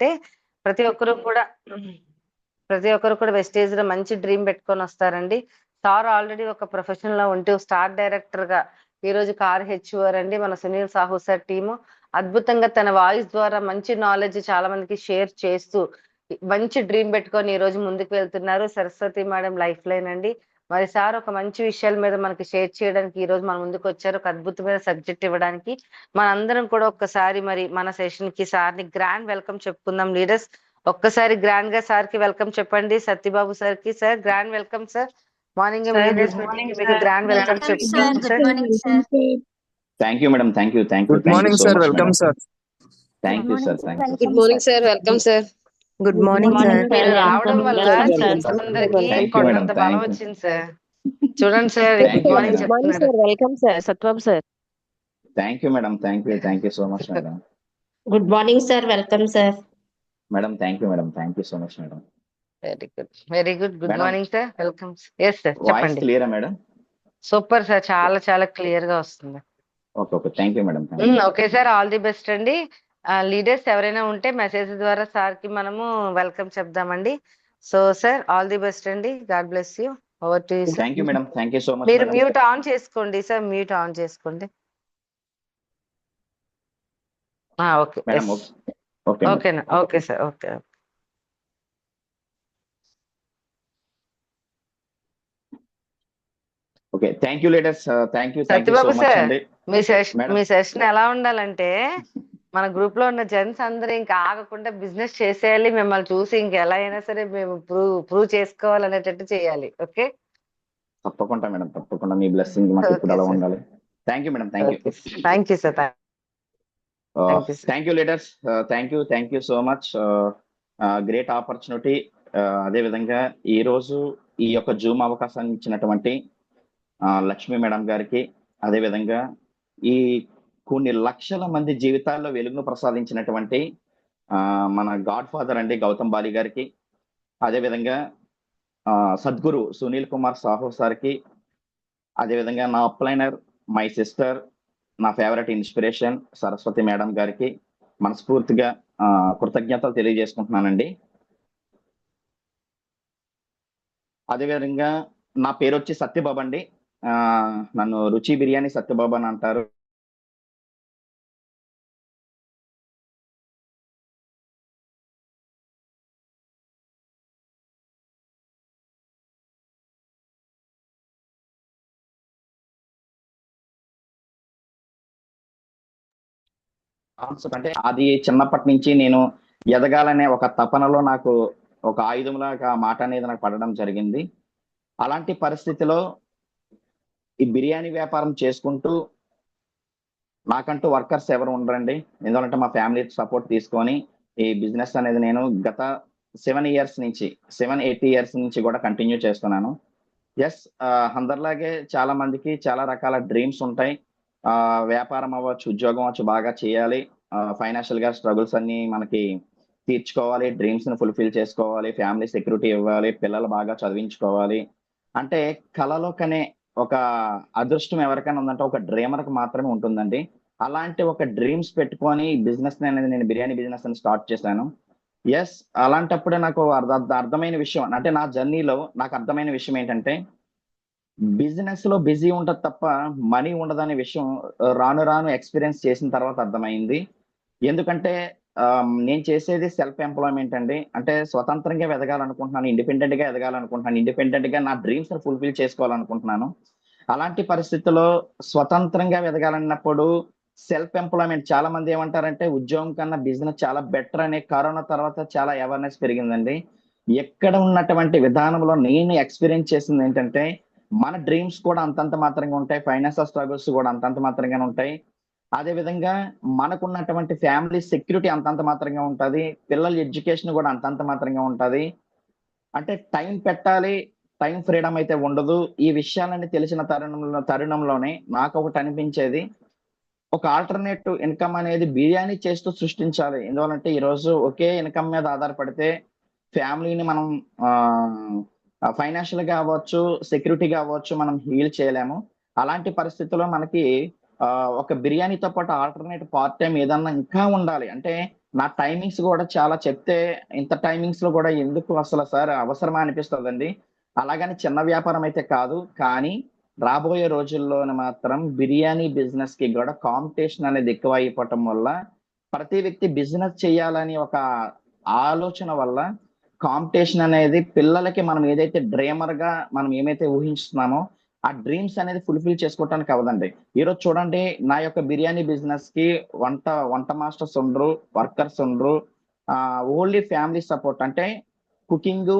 ఏంటంటే ప్రతి ఒక్కరు కూడా ప్రతి ఒక్కరు కూడా వెస్టేజ్ లో మంచి డ్రీమ్ పెట్టుకొని వస్తారండి. సార్ ఆల్రెడీ ఒక ప్రొఫెషన్ లో ఉంటూ స్టార్ డైరెక్టర్ గా ఈ రోజు కార్ హెచ్ఓఆర్ అండి మన సునీల్ సాహు సార్ టీము అద్భుతంగా తన వాయిస్ ద్వారా మంచి నాలెడ్జ్ చాలా మందికి షేర్ చేస్తూ మంచి డ్రీమ్ పెట్టుకొని ఈ రోజు ముందుకు వెళ్తున్నారు. సరస్వతి మేడం లైఫ్ లైన్ అండి. మరి సార్ ఒక మంచి విషయాల మీద మనకి షేర్ చేయడానికి ఈ రోజు మన ముందుకు వచ్చారు. ఒక అద్భుతమైన సబ్జెక్ట్ ఇవ్వడానికి మనందరం కూడా ఒక్కసారి మరి మన సెషన్ కి సార్ ని గ్రాండ్ వెల్కమ్ చెప్పుకుందాం. లీడర్స్ ఒక్కసారి గ్రాండ్ గా సార్ కి వెల్కమ్ చెప్పండి. సత్యబాబు సార్ కి sir grand welcome sir. Morning leaders meeting కి మీకు గ్రాండ్ వెల్కమ్ చెప్తున్నాం sir. Thank you madam. Thank you good morning sir. Welcome sir. Thank you sir. Good morning sir. Welcome sir. Good morning sir. మీరు రావడం వల్ల gents అందరికి కొండంత బలం వచ్చింది సార్. చూడండి సార్. గుడ్ మార్నింగ్ చెప్తున్నారు. Welcome sir Satyababu sir. Thank you madam. Thank you so much madam. Good morning sir. Welcome sir. Madam thank you madam. Thank you so much madam. Very good. Good morning sir. Welcome. Yes sir voice చెప్పండి. క్లియరా madam? Super sir. చాలా చాలా clear గా వస్తుంది. Okay thank you madam. Okay sir. All the best అండి. Leaders ఎవరైనా ఉంటే message ద్వారా సార్ కి మనము వెల్కమ్ చెప్దామండి. So sir all the best అండి. God bless you. Over to you. Thank you madam. Thank you so much. మీరు mute on చేసుకోండి సార్. మ్యూట్ ఆన్ చేసుకోండి. ఓకే మేడం ఓకే ఓకేనా. Okay sir. Okay okay thank you leaders. Thank you so Satyababu much sir అండి. మీ session ఎలా ఉండాలంటే మన group లో ఉన్న జెంట్స్ అందరూ ఇంకా ఆగకుండా బిజినెస్ చేసేయాలి. మిమ్మల్ని చూసి ఇంక ఎలా అయినా సరే మేము ప్రూవ్ చేసుకోవాలనేటట్టు చేయాలి. ఓకే తప్పకుండా మేడం. తప్పకుండా మీ బ్లెస్సింగ్ మాకు ఇప్పుడు అలా ఉండాలి. Thank you madam. Thank you. Thank you sir. Thank you leaders. Thank you so much. Great opportunity. అదేవిధంగా ఈ రోజు ఈ యొక్క జూమ్ అవకాశాన్ని ఇచ్చినటువంటి లక్ష్మీ మేడం గారికి, అదేవిధంగా ఈ కొన్ని లక్షల మంది జీవితాల్లో వెలుగును ప్రసాదించినటువంటి మన గాడ్ ఫాదర్ అండి గౌతమ్ బాలి గారికి, అదేవిధంగా సద్గురు సునీల్ కుమార్ సాహు సార్కి, అదేవిధంగా నా అప్లైనర్ మై సిస్టర్ నా ఫేవరెట్ ఇన్స్పిరేషన్ సరస్వతి మేడం గారికి మనస్ఫూర్తిగా కృతజ్ఞతలు తెలియజేసుకుంటున్నానండి. అదేవిధంగా నా పేరు వచ్చి సత్యబాబు అండి. నన్ను రుచి బిర్యానీ సత్యబాబు అని అంటారు. అంటే అది చిన్నప్పటి నుంచి నేను ఎదగాలనే ఒక తపనలో నాకు ఒక ఆయుధంలాగా మాట అనేది నాకు పడడం జరిగింది. అలాంటి పరిస్థితిలో ఈ బిర్యానీ వ్యాపారం చేసుకుంటూ నాకంటూ వర్కర్స్ ఎవరు ఉండరండి. ఎందుకంటే మా ఫ్యామిలీ సపోర్ట్ తీసుకొని ఈ బిజినెస్ అనేది నేను గత 7-8 ఇయర్స్ నుంచి కూడా కంటిన్యూ చేస్తున్నాను. ఎస్, అందరిలాగే చాలా మందికి చాలా రకాల డ్రీమ్స్ ఉంటాయి. వ్యాపారం అవ్వచ్చు, ఉద్యోగం అవ్వచ్చు, బాగా చేయాలి, ఫైనాన్షియల్ గా స్ట్రగుల్స్ అన్ని మనకి తీర్చుకోవాలి, డ్రీమ్స్ ని ఫుల్ఫిల్ చేసుకోవాలి, ఫ్యామిలీ సెక్యూరిటీ ఇవ్వాలి, పిల్లలు బాగా చదివించుకోవాలి అంటే కలలో కనే ఒక అదృష్టం ఎవరికైనా ఉందంటే ఒక డ్రీమర్ కి మాత్రమే ఉంటుందండి. అలాంటి ఒక డ్రీమ్స్ పెట్టుకొని బిజినెస్ అనేది నేను బిర్యానీ బిజినెస్ అని స్టార్ట్ చేశాను. ఎస్, అలాంటప్పుడే నాకు అర్థమైన విషయం అంటే నా జర్నీలో నాకు అర్థమైన విషయం ఏంటంటే బిజినెస్ లో బిజీ ఉంటది తప్ప మనీ ఉండదనే విషయం రాను రాను ఎక్స్పీరియన్స్ చేసిన తర్వాత అర్థమైంది. ఎందుకంటే నేను చేసేది సెల్ఫ్ ఎంప్లాయ్మెంట్ అండి. అంటే స్వతంత్రంగా ఎదగాలనుకుంటున్నాను, ఇండిపెండెంట్ గా ఎదగాలనుకుంటున్నాను, ఇండిపెండెంట్ గా నా డ్రీమ్స్ ని ఫుల్ఫిల్ చేసుకోవాలనుకుంటున్నాను. అలాంటి పరిస్థితుల్లో స్వతంత్రంగా ఎదగాలన్నప్పుడు సెల్ఫ్ ఎంప్లాయ్మెంట్ చాలా మంది ఏమంటారంటే ఉద్యోగం కన్నా బిజినెస్ చాలా బెటర్ అనే కరోనా తర్వాత చాలా అవేర్నెస్ పెరిగిందండి. ఎక్కడ ఉన్నటువంటి విధానంలో నేను ఎక్స్పీరియన్స్ చేసింది ఏంటంటే మన డ్రీమ్స్ కూడా అంతంత మాత్రంగా ఉంటాయి, ఫైనాన్షియల్ స్ట్రగుల్స్ కూడా అంతంత మాత్రంగానే ఉంటాయి. అదే విధంగా మనకున్నటువంటి ఫ్యామిలీ సెక్యూరిటీ అంతంత మాత్రంగా ఉంటుంది, పిల్లల ఎడ్యుకేషన్ కూడా అంతంత మాత్రంగా ఉంటుంది. అంటే టైం పెట్టాలి, టైం ఫ్రీడమ్ అయితే ఉండదు. ఈ విషయాలన్నీ తెలిసిన తరుణంలోనే నాకు ఒకటి అనిపించేది, ఒక ఆల్టర్నేటివ్ ఇన్కమ్ అనేది బిర్యానీ చేస్తూ సృష్టించాలి. ఎందువల్లంటే ఈరోజు ఒకే ఇన్కమ్ మీద ఆధారపడితే ఫ్యామిలీని మనం ఫైనాన్షియల్ గా అవ్వచ్చు, సెక్యూరిటీగా అవ్వచ్చు, మనం హీల్ చేయలేము. అలాంటి పరిస్థితుల్లో మనకి ఒక బిర్యానీతో పాటు ఆల్టర్నేట్ పార్ట్ టైం ఏదన్నా ఇంకా ఉండాలి. అంటే నా టైమింగ్స్ కూడా చాలా చెప్తే ఇంత టైమింగ్స్ లో కూడా ఎందుకు అసలు సార్ అవసరమా అనిపిస్తుందండి. అలాగని చిన్న వ్యాపారం అయితే కాదు, కానీ రాబోయే రోజుల్లోనే మాత్రం బిర్యానీ బిజినెస్ కి కూడా కాంపిటీషన్ అనేది ఎక్కువ అయిపోవటం వల్ల ప్రతి వ్యక్తి బిజినెస్ చేయాలని ఒక ఆలోచన వల్ల కాంపిటీషన్ అనేది పిల్లలకి మనం ఏదైతే డ్రీమర్ గా మనం ఏమైతే ఊహిస్తున్నామో ఆ డ్రీమ్స్ అనేది ఫుల్ఫిల్ చేసుకోవటానికి అవదండి. ఈరోజు చూడండి, నా యొక్క బిర్యానీ బిజినెస్ కి వంట మాస్టర్స్ ఉండరు, వర్కర్స్ ఉండరు. ఓన్లీ ఫ్యామిలీ సపోర్ట్ అంటే కుకింగ్,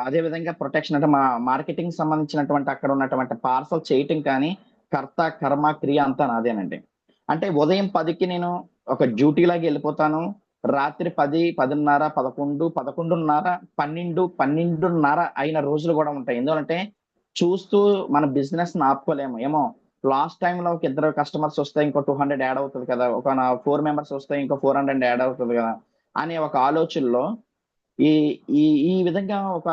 అదే విధంగా ప్రొటెక్షన్ అంటే మా మార్కెటింగ్ సంబంధించినటువంటి అక్కడ ఉన్నటువంటి పార్సల్ చేయటం కానీ కర్త కర్మ క్రియ అంతా నాదేనండి. అంటే ఉదయం 10కి నేను ఒక డ్యూటీ లాగా వెళ్ళిపోతాను. రాత్రి 10, 10:30, 11, 11:30, 12, 12:30 అయిన రోజులు కూడా ఉంటాయి. ఎందుకంటే చూస్తూ మన బిజినెస్ ఆపుకోలేము. ఏమో లాస్ట్ టైంలో ఒక ఇద్దరు కస్టమర్స్ వస్తే ఇంకో 200 యాడ్ అవుతుంది కదా, ఒక 4 మెంబర్స్ వస్తే ఇంకో 400 యాడ్ అవుతుంది కదా అనే ఒక ఆలోచనలో ఈ ఈ ఈ విధంగా ఒక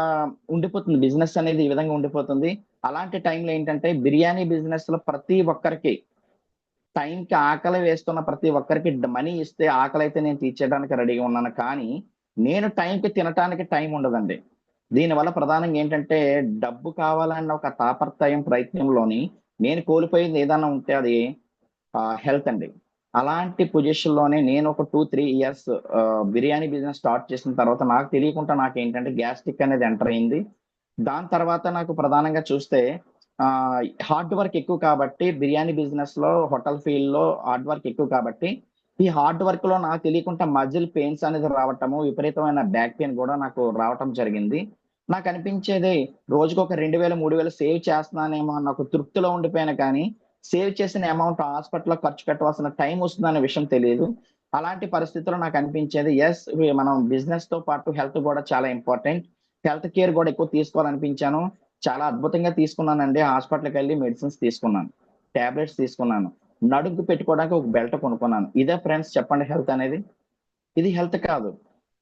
ఉండిపోతుంది. బిజినెస్ అనేది ఈ విధంగా ఉండిపోతుంది. అలాంటి టైంలో ఏంటంటే బిర్యానీ బిజినెస్ లో ప్రతి ఒక్కరికి టైంకి ఆకలి వేస్తున్న ప్రతి ఒక్కరికి మనీ ఇస్తే ఆకలి అయితే నేను తీర్చేయడానికి రెడీగా ఉన్నాను, కానీ నేను టైంకి తినటానికి టైం ఉండదండి. దీనివల్ల ప్రధానంగా ఏంటంటే డబ్బు కావాలన్న ఒక తాపత్రయం ప్రయత్నంలోని నేను కోల్పోయేది ఏదన్నా ఉంటే అది హెల్త్ అండి. అలాంటి పొజిషన్ లోనే నేను ఒక 2-3 ఇయర్స్ బిర్యానీ బిజినెస్ స్టార్ట్ చేసిన తర్వాత నాకు తెలియకుండా నాకు ఏంటంటే గ్యాస్ట్రిక్ అనేది ఎంటర్ అయింది. దాని తర్వాత నాకు ప్రధానంగా చూస్తే హార్డ్ వర్క్ ఎక్కువ కాబట్టి బిర్యానీ బిజినెస్ లో హోటల్ ఫీల్డ్ లో హార్డ్ వర్క్ ఎక్కువ కాబట్టి ఈ హార్డ్ వర్క్ లో నాకు తెలియకుండా మజిల్ పెయిన్స్ అనేది రావటము, విపరీతమైన బ్యాక్ పెయిన్ కూడా నాకు రావటం జరిగింది. నాకు అనిపించేది రోజుకు ఒక 2,000-3,000 సేవ్ చేస్తున్నానేమో అన్న ఒక తృప్తిలో ఉండిపోయాను, కానీ సేవ్ చేసిన అమౌంట్ హాస్పిటల్లో ఖర్చు పెట్టవలసిన టైం వస్తుందనే విషయం తెలియదు. అలాంటి పరిస్థితుల్లో నాకు అనిపించేది ఎస్, మనం బిజినెస్ తో పాటు హెల్త్ కూడా చాలా ఇంపార్టెంట్. హెల్త్ కేర్ కూడా ఎక్కువ తీసుకోవాలనిపించాను. చాలా అద్భుతంగా తీసుకున్నానండి. హాస్పిటల్కి వెళ్ళి మెడిసిన్స్ తీసుకున్నాను, టాబ్లెట్స్ తీసుకున్నాను, నడుముకు పెట్టుకోవడానికి ఒక బెల్ట్ కొనుక్కున్నాను. ఇదే ఫ్రెండ్స్ చెప్పండి హెల్త్ అనేది? ఇది హెల్త్ కాదు.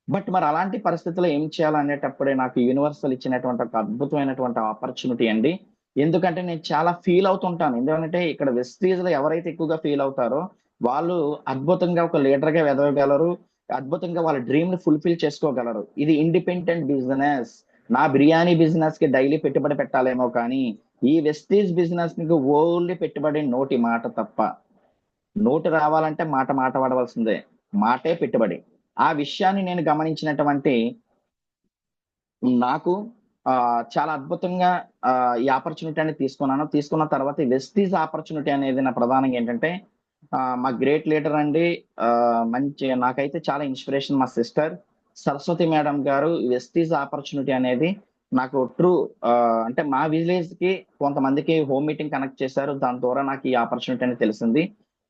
బట్ మరి అలాంటి పరిస్థితుల్లో ఏం చేయాలనేటప్పుడే నాకు యూనివర్సల్ ఇచ్చినటువంటి ఒక అద్భుతమైనటువంటి ఆపర్చునిటీ అండి. ఎందుకంటే నేను చాలా ఫీల్ అవుతుంటాను. ఎందుకంటే ఇక్కడ వెస్టీజ్ లో ఎవరైతే ఎక్కువగా ఫీల్ అవుతారో వాళ్ళు అద్భుతంగా ఒక లీడర్ గా ఎదగగలరు, అద్భుతంగా వాళ్ళ డ్రీమ్ ని ఫుల్ఫిల్ చేసుకోగలరు. ఇది ఇండిపెండెంట్ బిజినెస్. నా బిర్యానీ బిజినెస్ కి డైలీ పెట్టుబడి పెట్టాలేమో, కానీ ఈ వెస్టీజ్ బిజినెస్ కి ఓన్లీ పెట్టుబడి నోటి మాట తప్ప. నోటి రావాలంటే మాట మాట పడవలసిందే, మాటే పెట్టుబడి. ఆ విషయాన్ని నేను గమనించినటువంటి నాకు చాలా అద్భుతంగా ఈ ఆపర్చునిటీ అనేది తీసుకున్నాను. తీసుకున్న తర్వాత ఈ వెస్టీజ్ ఆపర్చునిటీ అనేది నా ప్రధానంగా ఏంటంటే మా గ్రేట్ లీడర్ అండి, మంచి నాకైతే చాలా ఇన్స్పిరేషన్ మా సిస్టర్ సరస్వతి మేడం గారు. వెస్టీజ్ ఆపర్చునిటీ అనేది నాకు ట్రూ అంటే మా విలేజ్ కి కొంతమందికి హోమ్ మీటింగ్ కనెక్ట్ చేశారు. దాని ద్వారా నాకు ఈ ఆపర్చునిటీ అనేది తెలిసింది.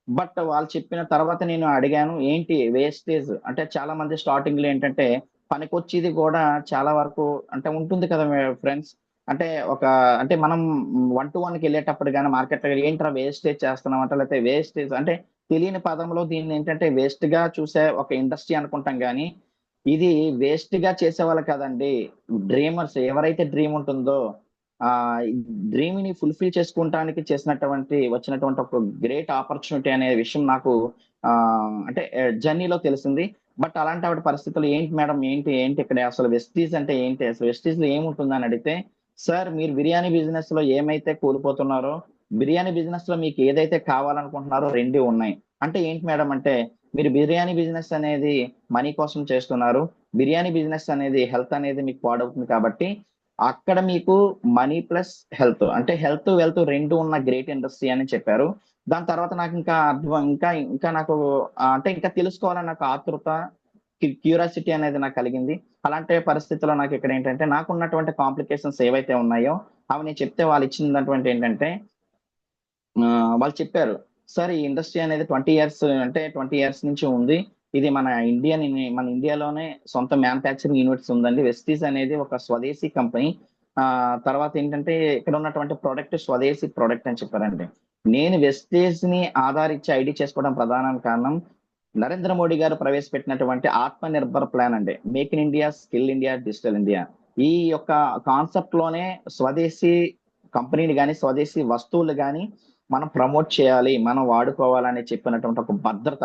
బట్ వాళ్ళు చెప్పిన తర్వాత నేను అడిగాను, ఏంటి వేస్టేజ్ అంటే చాలా మంది స్టార్టింగ్ లో ఏంటంటే పనికొచ్చేది కూడా చాలా వరకు అంటే ఉంటుంది కదా ఫ్రెండ్స్. అంటే ఒక అంటే మనం 1-to-1 కి వెళ్ళేటప్పుడు కానీ మార్కెట్ లో ఏంట్రా వేస్టేజ్ చేస్తున్నాం అంటే, లేకపోతే వేస్టేజ్ అంటే తెలియని పదంలో దీన్ని ఏంటంటే వేస్ట్ గా చూసే ఒక ఇండస్ట్రీ అనుకుంటాం, కానీ ఇది వేస్ట్ గా చేసే వాళ్ళు కదండి. డ్రీమర్స్ ఎవరైతే డ్రీమ్ ఉంటుందో ఆ డ్రీమ్ ని ఫుల్ఫిల్ చేసుకుంటానికి వచ్చినటువంటి ఒక గ్రేట్ ఆపర్చునిటీ అనే విషయం నాకు ఆ అంటే జర్నీలో తెలిసింది. బట్ అలాంటి ఆవిడ పరిస్థితుల్లో ఏంటి మేడం, ఏంటి ఏంటి ఇక్కడ అసలు వెస్టీజ్ అంటే ఏంటి, అసలు వెస్టీజ్ లో ఏముంటుంది అని అడిగితే, సార్ మీరు బిర్యానీ బిజినెస్ లో ఏమైతే కోల్పోతున్నారో బిర్యానీ బిజినెస్ లో మీకు ఏదైతే కావాలనుకుంటున్నారో రెండు ఉన్నాయి. అంటే ఏంటి మేడం అంటే, మీరు బిర్యానీ బిజినెస్ అనేది మనీ కోసం చేస్తున్నారు, బిర్యానీ బిజినెస్ అనేది హెల్త్ అనేది మీకు పాడవుతుంది, కాబట్టి అక్కడ మీకు మనీ ప్లస్ హెల్త్ అంటే హెల్త్ వెల్త్ రెండు ఉన్న గ్రేట్ ఇండస్ట్రీ అని చెప్పారు. దాని తర్వాత నాకు ఇంకా అర్థం ఇంకా ఇంకా నాకు అంటే ఇంకా తెలుసుకోవాలని నాకు ఆతృత, క్యూరియాసిటీ అనేది నాకు కలిగింది. అలాంటి పరిస్థితుల్లో నాకు ఇక్కడ ఏంటంటే నాకున్నటువంటి కాంప్లికేషన్స్ ఏవైతే ఉన్నాయో అవి నేను చెప్తే వాళ్ళు ఇచ్చినటువంటి ఏంటంటే వాళ్ళు చెప్పారు, సార్ ఈ ఇండస్ట్రీ అనేది 20 ఇయర్స్ అంటే 20 ఇయర్స్ నుంచి ఉంది. ఇది మన ఇండియాలోనే సొంత మ్యానుఫ్యాక్చరింగ్ యూనిట్స్ ఉందండి. వెస్టీజ్ అనేది ఒక స్వదేశీ కంపెనీ. తర్వాత ఏంటంటే ఇక్కడ ఉన్నటువంటి ప్రోడక్ట్ స్వదేశీ ప్రోడక్ట్ అని చెప్పారండి. నేను వెస్టేజ్ ని ఆధారించి ఐడి చేసుకోవడం ప్రధాన కారణం నరేంద్ర మోడీ గారు ప్రవేశపెట్టినటువంటి ఆత్మ నిర్భర్ ప్లాన్ అండి. Make in India, skill India, digital India. ఈ యొక్క కాన్సెప్ట్ లోనే స్వదేశీ కంపెనీని కానీ స్వదేశీ వస్తువులు కానీ మనం ప్రమోట్ చేయాలి, మనం వాడుకోవాలని చెప్పినటువంటి ఒక భద్రత,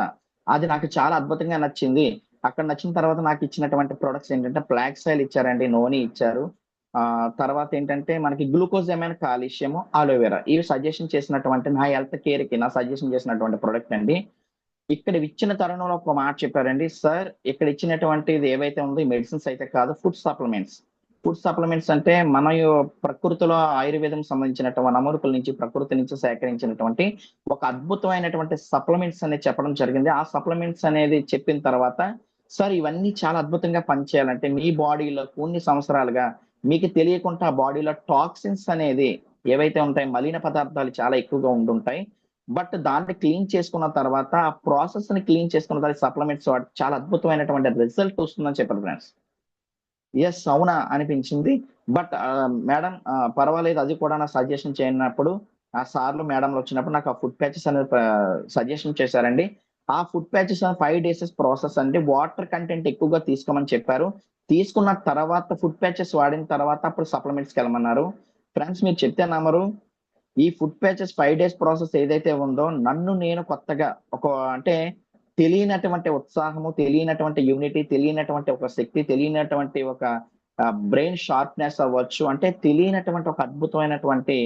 అది నాకు చాలా అద్భుతంగా నచ్చింది. అక్కడ నచ్చిన తర్వాత నాకు ఇచ్చినటువంటి ప్రొడక్ట్స్ ఏంటంటే ఫ్లాక్స్ ఆయిల్ ఇచ్చారండి, నూనె ఇచ్చారు. తర్వాత ఏంటంటే మనకి గ్లూకోజమైన్ కాల్షియం, అలోవెరా ఇవి సజెషన్ చేసినటువంటి నా హెల్త్ కేర్ కి నా సజెషన్ చేసినటువంటి ప్రొడక్ట్ అండి. ఇక్కడ ఇచ్చిన తరుణంలో ఒక మాట చెప్పారండి, సార్ ఇక్కడ ఇచ్చినటువంటిది ఏవైతే ఉందో మెడిసిన్స్ అయితే కాదు, ఫుడ్ సప్లిమెంట్స్. ఫుడ్ సప్లిమెంట్స్ అంటే మన ప్రకృతిలో ఆయుర్వేదం సంబంధించినటువంటి వనమూలికల నుంచి ప్రకృతి నుంచి సేకరించినటువంటి ఒక అద్భుతమైనటువంటి సప్లిమెంట్స్ అనేది చెప్పడం జరిగింది. ఆ సప్లిమెంట్స్ అనేది చెప్పిన తర్వాత, సార్ ఇవన్నీ చాలా అద్భుతంగా పనిచేయాలంటే మీ బాడీలో కొన్ని సంవత్సరాలుగా మీకు తెలియకుండా ఆ బాడీలో టాక్సిన్స్ అనేది ఏవైతే ఉంటాయి, మలిన పదార్థాలు చాలా ఎక్కువగా ఉంటుంటాయి. బట్ దాన్ని క్లీన్ చేసుకున్న తర్వాత ఆ ప్రాసెస్ ని క్లీన్ చేసుకున్న తర్వాత సప్లిమెంట్స్ చాలా అద్భుతమైనటువంటి రిజల్ట్ వస్తుందని చెప్పారు ఫ్రెండ్స్. ఎస్ అవునా అనిపించింది. బట్ మేడం పర్వాలేదు, అది కూడా నా సజెషన్ చేయనప్పుడు ఆ సార్లు మేడంలు వచ్చినప్పుడు నాకు ఆ ఫుడ్ ప్యాచెస్ అనేది సజెషన్ చేశారండి. ఆ ఫుడ్ ప్యాచెస్ 5 days ప్రాసెస్ అండి. వాటర్ కంటెంట్ ఎక్కువగా తీసుకోమని చెప్పారు. తీసుకున్న తర్వాత ఫుడ్ ప్యాచెస్ వాడిన తర్వాత అప్పుడు సప్లిమెంట్స్కి వెళ్ళమన్నారు. ఫ్రెండ్స్ మీరు చెప్తే నమ్మరు, ఈ ఫుడ్ ప్యాచెస్ 5 days ప్రాసెస్ ఏదైతే ఉందో నన్ను నేను కొత్తగా ఒక అంటే తెలియనటువంటి ఉత్సాహము, తెలియనటువంటి యూనిటీ, తెలియనటువంటి ఒక శక్తి, తెలియనటువంటి ఒక బ్రెయిన్ షార్ప్నెస్ అవ్వచ్చు, అంటే తెలియనటువంటి ఒక అద్భుతమైనటువంటి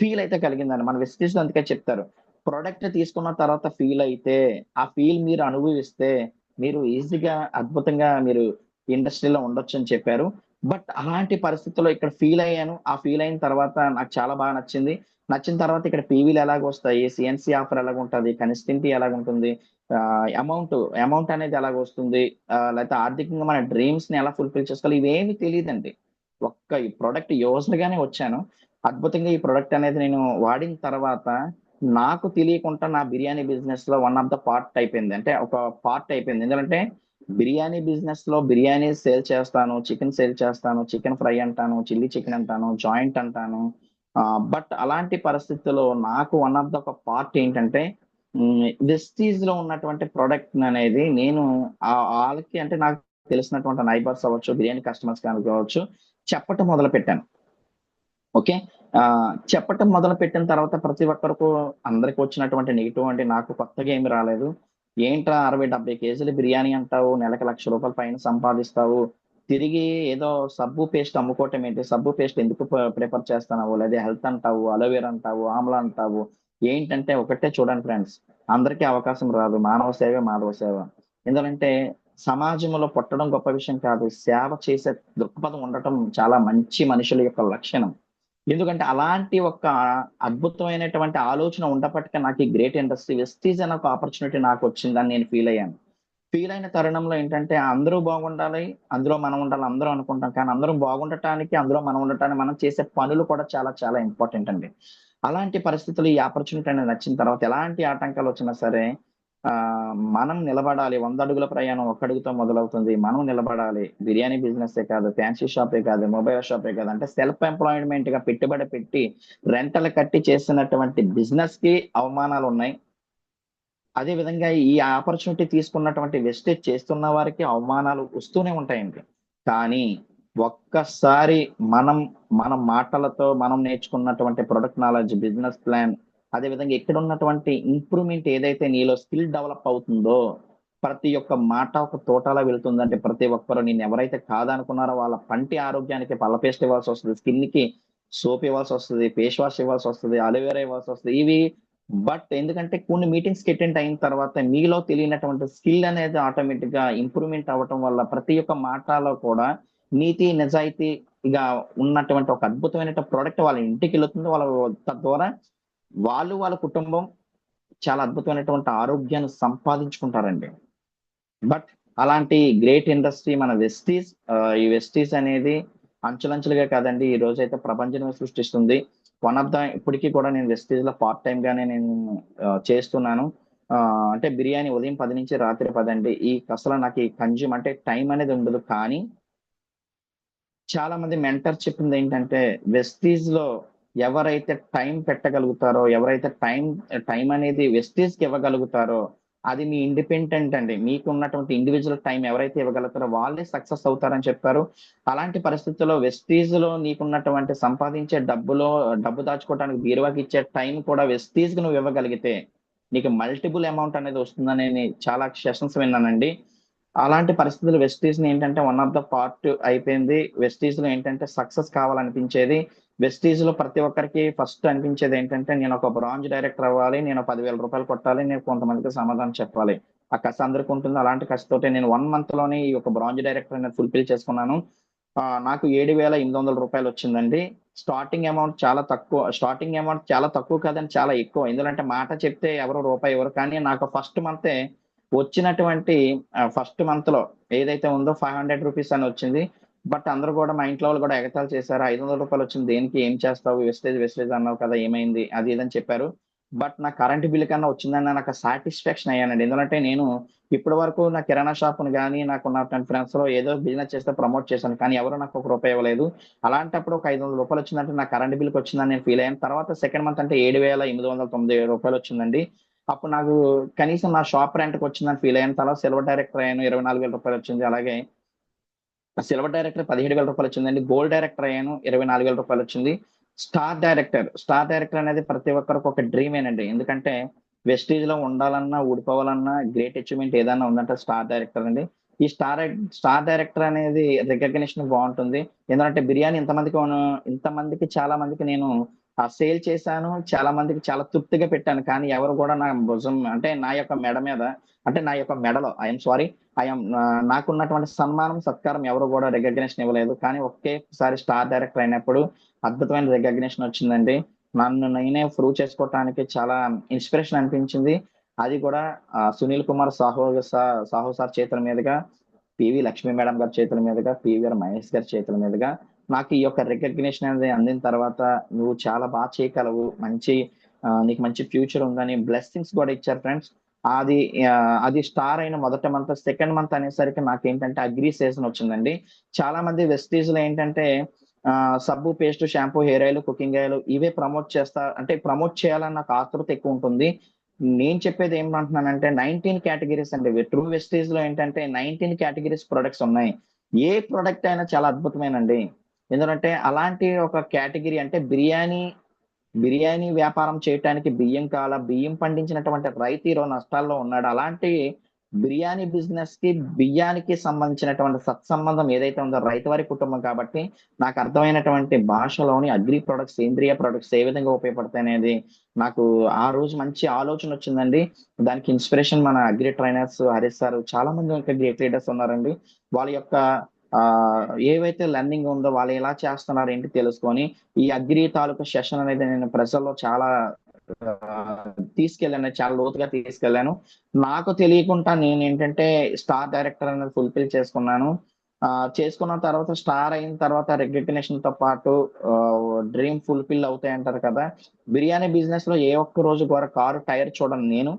ఫీల్ అయితే కలిగిందండి. మన వెస్టీస్ అందుకే చెప్తారు, ప్రొడక్ట్ తీసుకున్న తర్వాత ఫీల్ అయితే ఆ ఫీల్ మీరు అనుభవిస్తే మీరు ఈజీగా అద్భుతంగా మీరు ఇండస్ట్రీలో ఉండొచ్చు అని చెప్పారు. బట్ అలాంటి పరిస్థితుల్లో ఇక్కడ ఫీల్ అయ్యాను. ఆ ఫీల్ అయిన తర్వాత నాకు చాలా బాగా నచ్చింది. నచ్చిన తర్వాత ఇక్కడ పీవీలు ఎలాగ వస్తాయి, సిఎన్సి ఆఫర్ ఎలాగ ఉంటుంది, కన్సిస్టెంటీ ఎలాగ ఉంటుంది, అమౌంట్ అనేది ఎలాగ వస్తుంది, లేకపోతే ఆర్థికంగా మన డ్రీమ్స్ ని ఎలా ఫుల్ఫిల్ చేసుకోవాలి, ఇవేమి తెలియదండి. ఒక్క ఈ ప్రోడక్ట్ యూజర్ గానే వచ్చాను. అద్భుతంగా ఈ ప్రోడక్ట్ అనేది నేను వాడిన తర్వాత నాకు తెలియకుండా నా బిర్యానీ బిజినెస్ లో వన్ ఆఫ్ ద పార్ట్ అయిపోయింది, అంటే ఒక పార్ట్ అయిపోయింది. ఎందుకంటే బిర్యానీ బిజినెస్ లో బిర్యానీ సేల్ చేస్తాను, చికెన్ సేల్ చేస్తాను, చికెన్ ఫ్రై అంటాను, చిల్లీ చికెన్ అంటాను, జాయింట్ అంటాను. బట్ అలాంటి పరిస్థితుల్లో నాకు వన్ ఆఫ్ ద ఒక పార్ట్ ఏంటంటే వెస్టీజ్ లో ఉన్నటువంటి ప్రోడక్ట్ అనేది నేను వాళ్ళకి అంటే నాకు తెలిసినటువంటి నైబర్స్ అవ్వచ్చు, బిర్యానీ కస్టమర్స్ కావచ్చు, చెప్పటం మొదలు పెట్టాను. ఓకే, చెప్పటం మొదలు పెట్టిన తర్వాత ప్రతి ఒక్కరికి అందరికి వచ్చినటువంటి నెగిటివ్ అంటే నాకు కొత్తగా ఏమి రాలేదు. ఏంట్రా 60-70 కేజీలు బిర్యానీ అంటావు, నెలకు ₹1,00,000 పైన సంపాదిస్తావు, తిరిగి ఏదో సబ్బు పేస్ట్ అమ్ముకోవటం ఏంటి, సబ్బు పేస్ట్ ఎందుకు ప్రిఫర్ చేస్తున్నావు, లేదా హెల్త్ అంటావు, అలోవేరా అంటావు, ఆమ్లా అంటావు. ఏంటంటే ఒకటే చూడండి ఫ్రెండ్స్, అందరికీ అవకాశం రాదు. మానవ సేవ మాధవ సేవ. ఎందుకంటే సమాజంలో పుట్టడం గొప్ప విషయం కాదు, సేవ చేసే దృక్పథం ఉండటం చాలా మంచి మనుషుల యొక్క లక్షణం. ఎందుకంటే అలాంటి ఒక అద్భుతమైనటువంటి ఆలోచన ఉండపటికే నాకు ఈ గ్రేట్ ఇండస్ట్రీ వెస్టీజ్ అనే ఒక ఆపర్చునిటీ నాకు వచ్చిందని నేను ఫీల్ అయ్యాను. ఫీల్ అయిన తరుణంలో ఏంటంటే అందరూ బాగుండాలి, అందులో మనం ఉండాలి అందరూ అనుకుంటాం, కానీ అందరం బాగుండటానికి, అందులో మనం ఉండటానికి మనం చేసే పనులు కూడా చాలా చాలా ఇంపార్టెంట్ అండి. అలాంటి పరిస్థితులు ఈ ఆపర్చునిటీ అనేది నచ్చిన తర్వాత ఎలాంటి ఆటంకాలు వచ్చినా సరే మనం నిలబడాలి. 100 అడుగుల ప్రయాణం 1 అడుగుతో మొదలవుతుంది. మనం నిలబడాలి. బిర్యానీ బిజినెస్ కాదు, ఫ్యాన్సీ షాపే కాదు, మొబైల్ షాపే కాదు, అంటే సెల్ఫ్ ఎంప్లాయ్మెంట్ గా పెట్టుబడి పెట్టి రెంటలు కట్టి చేసినటువంటి బిజినెస్ కి అవమానాలు ఉన్నాయి. అదే విధంగా ఈ ఆపర్చునిటీ తీసుకున్నటువంటి వెస్టేజ్ చేస్తున్న వారికి అవమానాలు వస్తూనే ఉంటాయండి. కానీ ఒక్కసారి మన మాటలతో మనం నేర్చుకున్నటువంటి ప్రొడక్ట్ నాలెడ్జ్, బిజినెస్ ప్లాన్, అదే విధంగా ఇక్కడ ఉన్నటువంటి ఇంప్రూవ్మెంట్ ఏదైతే నీలో స్కిల్ డెవలప్ అవుతుందో ప్రతి ఒక్క మాట ఒక తోటలా వెళ్తుందంటే ప్రతి ఒక్కరు నేను ఎవరైతే కాదనుకున్నారో వాళ్ళ పంటి ఆరోగ్యానికి పళ్ళ పేస్ట్ ఇవ్వాల్సి వస్తుంది, స్కిన్ కి సోప్ ఇవ్వాల్సి వస్తుంది, ఫేస్ వాష్ ఇవ్వాల్సి వస్తుంది, అలోవేరా ఇవ్వాల్సి వస్తుంది. ఇవి బట్ ఎందుకంటే కొన్ని మీటింగ్స్ కి అటెండ్ అయిన తర్వాత మీలో తెలియనటువంటి స్కిల్ అనేది ఆటోమేటిక్ గా ఇంప్రూవ్మెంట్ అవ్వటం వల్ల ప్రతి ఒక్క మాటలో కూడా నీతి నిజాయితీగా ఉన్నటువంటి ఒక అద్భుతమైన ప్రోడక్ట్ వాళ్ళ ఇంటికి వెళ్తుంది. వాళ్ళ తద్వారా వాళ్ళ కుటుంబం చాలా అద్భుతమైనటువంటి ఆరోగ్యాన్ని సంపాదించుకుంటారండి. బట్ అలాంటి గ్రేట్ ఇండస్ట్రీ మన వెస్టీజ్. ఈ వెస్టీజ్ అనేది అంచులంచులుగా కాదండి, ఈ రోజు అయితే ప్రపంచం సృష్టిస్తుంది. వన్ ఆఫ్ ద ఇప్పటికీ కూడా నేను వెస్టీజ్ లో పార్ట్ టైం గానే నేను చేస్తున్నాను. అంటే బిర్యానీ ఉదయం 10 నుంచి రాత్రి 10 అండి. ఈ అసలు నాకు ఈ కన్జ్యూమ్ అంటే టైం అనేది ఉండదు. కానీ చాలా మంది మెంటర్ చెప్పింది ఏంటంటే వెస్టీజ్ లో ఎవరైతే టైం పెట్టగలుగుతారో, ఎవరైతే టైం అనేది వెస్టీజ్ కి ఇవ్వగలుగుతారో అది మీ ఇండిపెండెంట్ అండి. మీకు ఉన్నటువంటి ఇండివిజువల్ టైం ఎవరైతే ఇవ్వగలుగుతారో వాళ్ళే సక్సెస్ అవుతారని చెప్పారు. అలాంటి పరిస్థితుల్లో వెస్టీజ్ లో నీకున్నటువంటి సంపాదించే డబ్బు దాచుకోవడానికి బీరువాకి ఇచ్చే టైం కూడా వెస్టీజ్ కి నువ్వు ఇవ్వగలిగితే నీకు మల్టిపుల్ అమౌంట్ అనేది వస్తుందని చాలా సెషన్స్ విన్నానండి. అలాంటి పరిస్థితులు వెస్టీజ్ ని ఏంటంటే వన్ ఆఫ్ ద పార్ట్ అయిపోయింది. వెస్టీజ్ లో ఏంటంటే సక్సెస్ కావాలనిపించేది. వెస్టీజ్ లో ప్రతి ఒక్కరికి ఫస్ట్ అనిపించేది ఏంటంటే నేను ఒక బ్రాంజ్ డైరెక్టర్ అవ్వాలి, నేను 10,000 రూపాయలు కొట్టాలి, నేను కొంతమందికి సమాధానం చెప్పాలి. ఆ కసి అందరికి ఉంటుంది. అలాంటి కసితోటే నేను 1 మంత్ లోనే ఈ యొక్క బ్రాంజ్ డైరెక్టర్ అనేది ఫుల్ఫిల్ చేసుకున్నాను. నాకు 7,800 రూపాయలు వచ్చిందండి. స్టార్టింగ్ అమౌంట్ చాలా తక్కువ. స్టార్టింగ్ అమౌంట్ చాలా తక్కువ కాదని చాలా ఎక్కువ. ఎందుకంటే మాట చెప్తే ఎవరు రూపాయి ఎవరు, కానీ నాకు ఫస్ట్ మంతే వచ్చినటువంటి ఫస్ట్ మంత్ లో ఏదైతే ఉందో 500 రూపీస్ అని వచ్చింది. బట్ అందరూ కూడా మా ఇంట్లో వాళ్ళు కూడా ఎగతాళి చేశారు. 500 రూపాయలు వచ్చింది దేనికి, ఏం చేస్తావు, వెస్టేజ్ వెస్టేజ్ అన్నావు కదా, ఏమైంది అది ఇదని చెప్పారు. బట్ నా కరెంట్ బిల్ కన్నా వచ్చిందని నాకు సాటిస్ఫాక్షన్ అయ్యానండి. ఎందుకంటే నేను ఇప్పటి వరకు నా కిరాణా షాప్ని కానీ నాకున్న ఫ్రెండ్స్ లో ఏదో బిజినెస్ చేస్తే ప్రమోట్ చేశాను, కానీ ఎవరు నాకు ఒక రూపాయి ఇవ్వలేదు. అలాంటప్పుడు ఒక 500 రూపాయలు వచ్చిందంటే నా కరెంట్ బిల్కి వచ్చిందని నేను ఫీల్ అయ్యాను. తర్వాత సెకండ్ మంత్ అంటే 7,897 రూపాయలు వచ్చిందండి. అప్పుడు నాకు కనీసం నా షాప్ రెంట్కి వచ్చిందని ఫీల్ అయ్యాను. తర్వాత సిల్వర్ డైరెక్టర్ అయ్యాను, 24,000 రూపాయలు వచ్చింది. అలాగే సిల్వర్ డైరెక్టర్ 17,000 రూపాయలు వచ్చిందండి. గోల్డ్ డైరెక్టర్ అయ్యాను, 24,000 రూపాయలు వచ్చింది. స్టార్ డైరెక్టర్ అనేది ప్రతి ఒక్కరికి ఒక డ్రీమేనండి. ఎందుకంటే వెస్టీజ్ లో ఉండాలన్నా ఊడిపోవాలన్నా గ్రేట్ అచీవ్మెంట్ ఏదైనా ఉందంటే స్టార్ డైరెక్టర్ అండి. ఈ స్టార్ డైరెక్టర్ అనేది రికగ్నిషన్ బాగుంటుంది. ఎందుకంటే బిర్యానీ ఇంతమందికి చాలా మందికి నేను సేల్ చేశాను, చాలా మందికి చాలా తృప్తిగా పెట్టాను. కానీ ఎవరు కూడా నా భుజం అంటే నా యొక్క మెడ మీద, అంటే నా యొక్క మెడలో ఐఎమ్ సారీ నాకున్నటువంటి సన్మానం సత్కారం ఎవరు కూడా రికగ్నిషన్ ఇవ్వలేదు. కానీ ఒకేసారి స్టార్ డైరెక్టర్ అయినప్పుడు అద్భుతమైన రికగ్నిషన్ వచ్చిందండి. నన్ను నేనే ప్రూవ్ చేసుకోవటానికి చాలా ఇన్స్పిరేషన్ అనిపించింది. అది కూడా సునీల్ కుమార్ సాహో సార్ చేతుల మీదుగా, పివి లక్ష్మీ మేడం గారి చేతుల మీదుగా, పివిఆర్ మహేష్ గారి చేతుల మీదుగా నాకు ఈ యొక్క రికగ్నిషన్ అనేది అందిన తర్వాత నువ్వు చాలా బాగా చేయగలవు, నీకు మంచి ఫ్యూచర్ ఉందని బ్లెస్సింగ్స్ కూడా ఇచ్చారు ఫ్రెండ్స్. అది అది స్టార్ అయిన మొదటి మంత్, సెకండ్ మంత్ అనేసరికి నాకేంటంటే అగ్రి సీజన్ వచ్చిందండి. చాలా మంది వెస్టీజ్ లో ఏంటంటే సబ్బు, paste, shampoo, hair oil, cooking oil ఇవే ప్రమోట్ చేయాలన్న నాకు ఆతృత ఎక్కువ ఉంటుంది. నేను చెప్పేది ఏమంటున్నానంటే 19 కేటగిరీస్ అండి. ట్రూ వెస్టీజ్ లో ఏంటంటే 19 కేటగిరీస్ ప్రొడక్ట్స్ ఉన్నాయి. ఏ ప్రొడక్ట్ అయినా చాలా అద్భుతమేనండి. ఎందుకంటే అలాంటి ఒక కేటగిరీ అంటే బిర్యానీ వ్యాపారం చేయటానికి బియ్యం పండించినటువంటి రైతు ఈరోజు నష్టాల్లో ఉన్నాడు. అలాంటి బిర్యానీ బిజినెస్ కి బియ్యానికి సంబంధించినటువంటి సత్సంబంధం ఏదైతే ఉందో రైతు వారి కుటుంబం కాబట్టి నాకు అర్థమైనటువంటి భాషలోని అగ్రి ప్రొడక్ట్స్, సేంద్రియ ప్రొడక్ట్స్ ఏ విధంగా ఉపయోగపడతాయి అనేది నాకు ఆ రోజు మంచి ఆలోచన వచ్చిందండి. దానికి ఇన్స్పిరేషన్ మన అగ్రి ట్రైనర్స్ హరీష్ సార్, చాలా మంది ఇంకా గ్రేట్ లీడర్స్ ఉన్నారండి. వాళ్ళ యొక్క ఏవైతే లెర్నింగ్ ఉందో వాళ్ళు ఎలా చేస్తున్నారు ఏంటి తెలుసుకొని ఈ అగ్రి తాలూకు సెషన్ అనేది నేను ప్రజల్లో చాలా చాలా లోతుగా తీసుకెళ్లాను. నాకు తెలియకుండా నేను ఏంటంటే స్టార్ డైరెక్టర్ అనేది ఫుల్ఫిల్ చేసుకున్నాను. చేసుకున్న తర్వాత స్టార్ అయిన తర్వాత రికగ్నిషన్ తో పాటు డ్రీమ్ ఫుల్ఫిల్ అవుతాయి అంటారు కదా. బిర్యానీ బిజినెస్ లో ఏ ఒక్క రోజు కూడా కారు టైర్ చూడను నేను.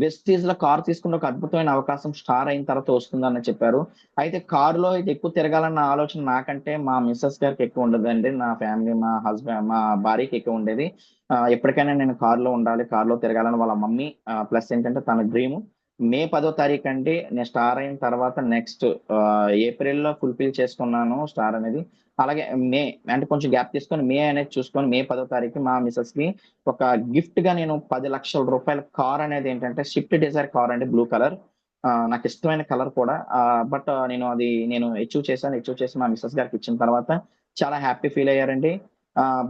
వెస్టీజ్ లో కార్ తీసుకున్న ఒక అద్భుతమైన అవకాశం స్టార్ అయిన తర్వాత వస్తుందని చెప్పారు. అయితే కారులో ఎక్కువ తిరగాలన్న ఆలోచన నాకంటే మా మిస్సెస్ గారికి ఎక్కువ ఉండదండి. నా ఫ్యామిలీ, మా హస్బెండ్, మా భార్యకి ఎక్కువ ఉండేది. ఎప్పటికైనా నేను కారులో ఉండాలి, కారులో తిరగాలని వాళ్ళ మమ్మీ. ప్లస్ ఏంటంటే తన డ్రీమ్ మే 10వ తారీఖు అండి. నేను స్టార్ అయిన తర్వాత నెక్స్ట్ ఏప్రిల్లో ఫుల్ఫిల్ చేసుకున్నాను స్టార్ అనేది. అలాగే మే అంటే కొంచెం గ్యాప్ తీసుకొని మే అనేది చూసుకొని మే 10వ తారీఖు మా మిస్సెస్ కి ఒక గిఫ్ట్ గా నేను 10 లక్షల రూపాయల కార్ అనేది ఏంటంటే స్విఫ్ట్ డిజైర్ కార్ అండి, బ్లూ కలర్. నాకు ఇష్టమైన కలర్ కూడా. బట్ నేను అచీవ్ చేసి మా మిస్సెస్ గారికి ఇచ్చిన తర్వాత చాలా హ్యాపీ ఫీల్ అయ్యారండి.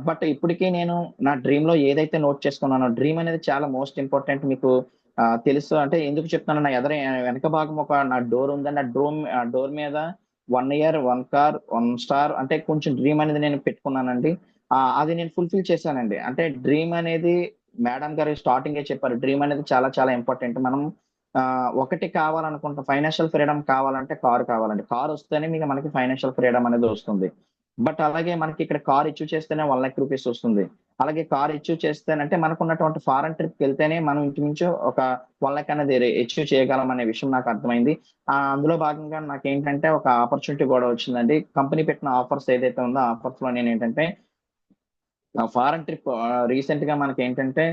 బట్ ఇప్పటికీ నేను నా డ్రీమ్ లో ఏదైతే నోట్ చేసుకున్నానో, డ్రీమ్ అనేది చాలా మోస్ట్ ఇంపార్టెంట్. మీకు తెలుసు అంటే ఎందుకు చెప్తాను, నా వెనక భాగం ఒక నా డోర్ ఉందండి. ఆ డోర్ మీద 1 ఇయర్ 1 కార్ 1 స్టార్ అంటే కొంచెం డ్రీమ్ అనేది నేను పెట్టుకున్నానండి. అది నేను ఫుల్ఫిల్ చేశానండి. అంటే డ్రీమ్ అనేది మేడం గారు స్టార్టింగే చెప్పారు, డ్రీమ్ అనేది చాలా చాలా ఇంపార్టెంట్. మనం ఒకటి కావాలనుకుంటాం, ఫైనాన్షియల్ ఫ్రీడమ్ కావాలంటే కారు కావాలండి. కారు వస్తేనే మనకి ఫైనాన్షియల్ ఫ్రీడమ్ అనేది వస్తుంది. బట్ అలాగే మనకి ఇక్కడ కార్ ఇష్యూ చేస్తేనే 1 లక్ష రూపీస్ వస్తుంది. అలాగే కార్ ఇష్యూ చేస్తేనంటే మనకున్నటువంటి ఫారెన్ ట్రిప్ వెళ్తేనే మనం ఇంచుమించు ఒక 1 లక్ష అనేది ఇష్యూ చేయగలం అనే విషయం నాకు అర్థమైంది. అందులో భాగంగా నాకేంటంటే ఒక ఆపర్చునిటీ కూడా వచ్చిందండి. కంపెనీ పెట్టిన ఆఫర్స్ ఏదైతే ఉందో ఆఫర్స్ లో నేను ఏంటంటే ఫారెన్ ట్రిప్ రీసెంట్ గా మనకి ఏంటంటే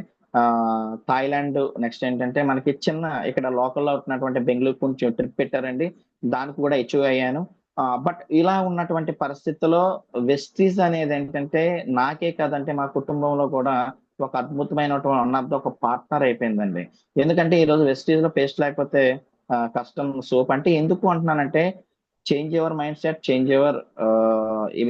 థాయిలాండ్, నెక్స్ట్ ఏంటంటే మనకి చిన్న ఇక్కడ లోకల్లో ఉన్నటువంటి బెంగళూరు కొంచెం ట్రిప్ పెట్టారండి. దానికి కూడా అచీవ్ అయ్యాను. బట్ ఇలా ఉన్నటువంటి పరిస్థితుల్లో వెస్టీజ్ అనేది ఏంటంటే నాకే కాదంటే మా కుటుంబంలో కూడా ఒక అద్భుతమైనటువంటి వన్ ఆఫ్ ద ఒక పార్ట్నర్ అయిపోయిందండి. ఎందుకంటే ఈ రోజు వెస్టీజ్ లో పేస్ట్ లేకపోతే కష్టం సోప్ అంటే ఎందుకు అంటున్నానంటే change your mind set, change your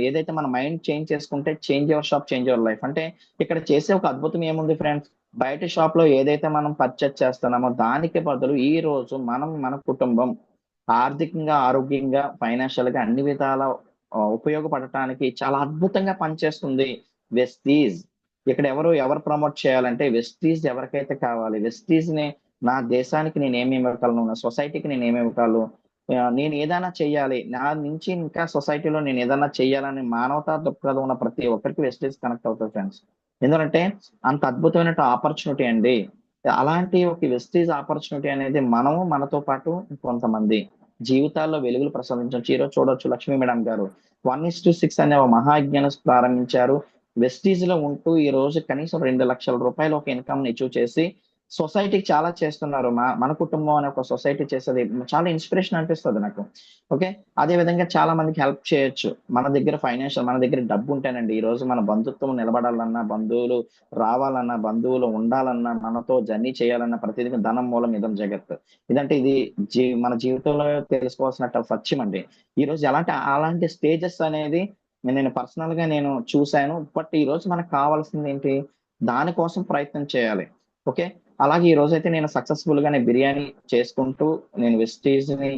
ఏదైతే మన మైండ్ చేంజ్ చేసుకుంటే change your shop, change your life. అంటే ఇక్కడ చేసే ఒక అద్భుతం ఏముంది ఫ్రెండ్స్, బయట షాప్ లో ఏదైతే మనం పర్చేస్ చేస్తున్నామో దానికి బదులు ఈ రోజు మనం మన కుటుంబం ఆర్థికంగా, ఆరోగ్యంగా, ఫైనాన్షియల్ గా అన్ని విధాల ఉపయోగపడటానికి చాలా అద్భుతంగా పనిచేస్తుంది వెస్టీజ్. ఇక్కడ ఎవరు ప్రమోట్ చేయాలంటే వెస్టీజ్ ఎవరికైతే కావాలి, వెస్టీజ్ ని నా దేశానికి నేను ఏమి ఇవ్వగలను, నా సొసైటీకి నేను ఏమి ఇవ్వగలను, నేను ఏదైనా చెయ్యాలి, నా నుంచి ఇంకా సొసైటీలో నేను ఏదైనా చెయ్యాలని మానవతా దృక్పథం ఉన్న ప్రతి ఒక్కరికి వెస్టీజ్ కనెక్ట్ అవుతుంది ఫ్రెండ్స్. ఎందుకంటే అంత అద్భుతమైన ఆపర్చునిటీ అండి. అలాంటి ఒక వెస్టీజ్ ఆపర్చునిటీ అనేది మనము మనతో పాటు కొంతమంది జీవితాల్లో వెలుగులు ప్రసాదించవచ్చు. ఈరోజు చూడొచ్చు లక్ష్మీ మేడం గారు 1:6 అనే ఒక మహాయజ్ఞాన్ని ప్రారంభించారు. వెస్టీజ్ లో ఉంటూ ఈ రోజు కనీసం 2 లక్షల రూపాయలు ఒక ఇన్కమ్ ని అచీవ్ చేసి సొసైటీకి చాలా చేస్తున్నారు. మన కుటుంబం అనే ఒక సొసైటీ చేసేది చాలా ఇన్స్పిరేషన్ అనిపిస్తుంది నాకు. ఓకే, అదే విధంగా చాలా మందికి హెల్ప్ చేయొచ్చు. మన దగ్గర మన దగ్గర డబ్బు ఉంటేనండి ఈ రోజు మన బంధుత్వం నిలబడాలన్నా, బంధువులు రావాలన్నా, బంధువులు ఉండాలన్నా, మనతో జర్నీ చేయాలన్నా ప్రతిదీ ధనం మూలం ఇదం జగత్. ఇదంటే ఇది మన జీవితంలో తెలుసుకోవాల్సిన సత్యం అండి. ఈ రోజు అలాంటి స్టేజెస్ అనేది నేను పర్సనల్ గా నేను చూశాను. బట్ ఈ రోజు మనకు కావాల్సింది ఏంటి, దానికోసం ప్రయత్నం చేయాలి. ఓకే, అలాగే ఈ రోజు అయితే నేను సక్సెస్ఫుల్ గా నేను బిర్యానీ చేసుకుంటూ, నేను వెస్టేజ్ ని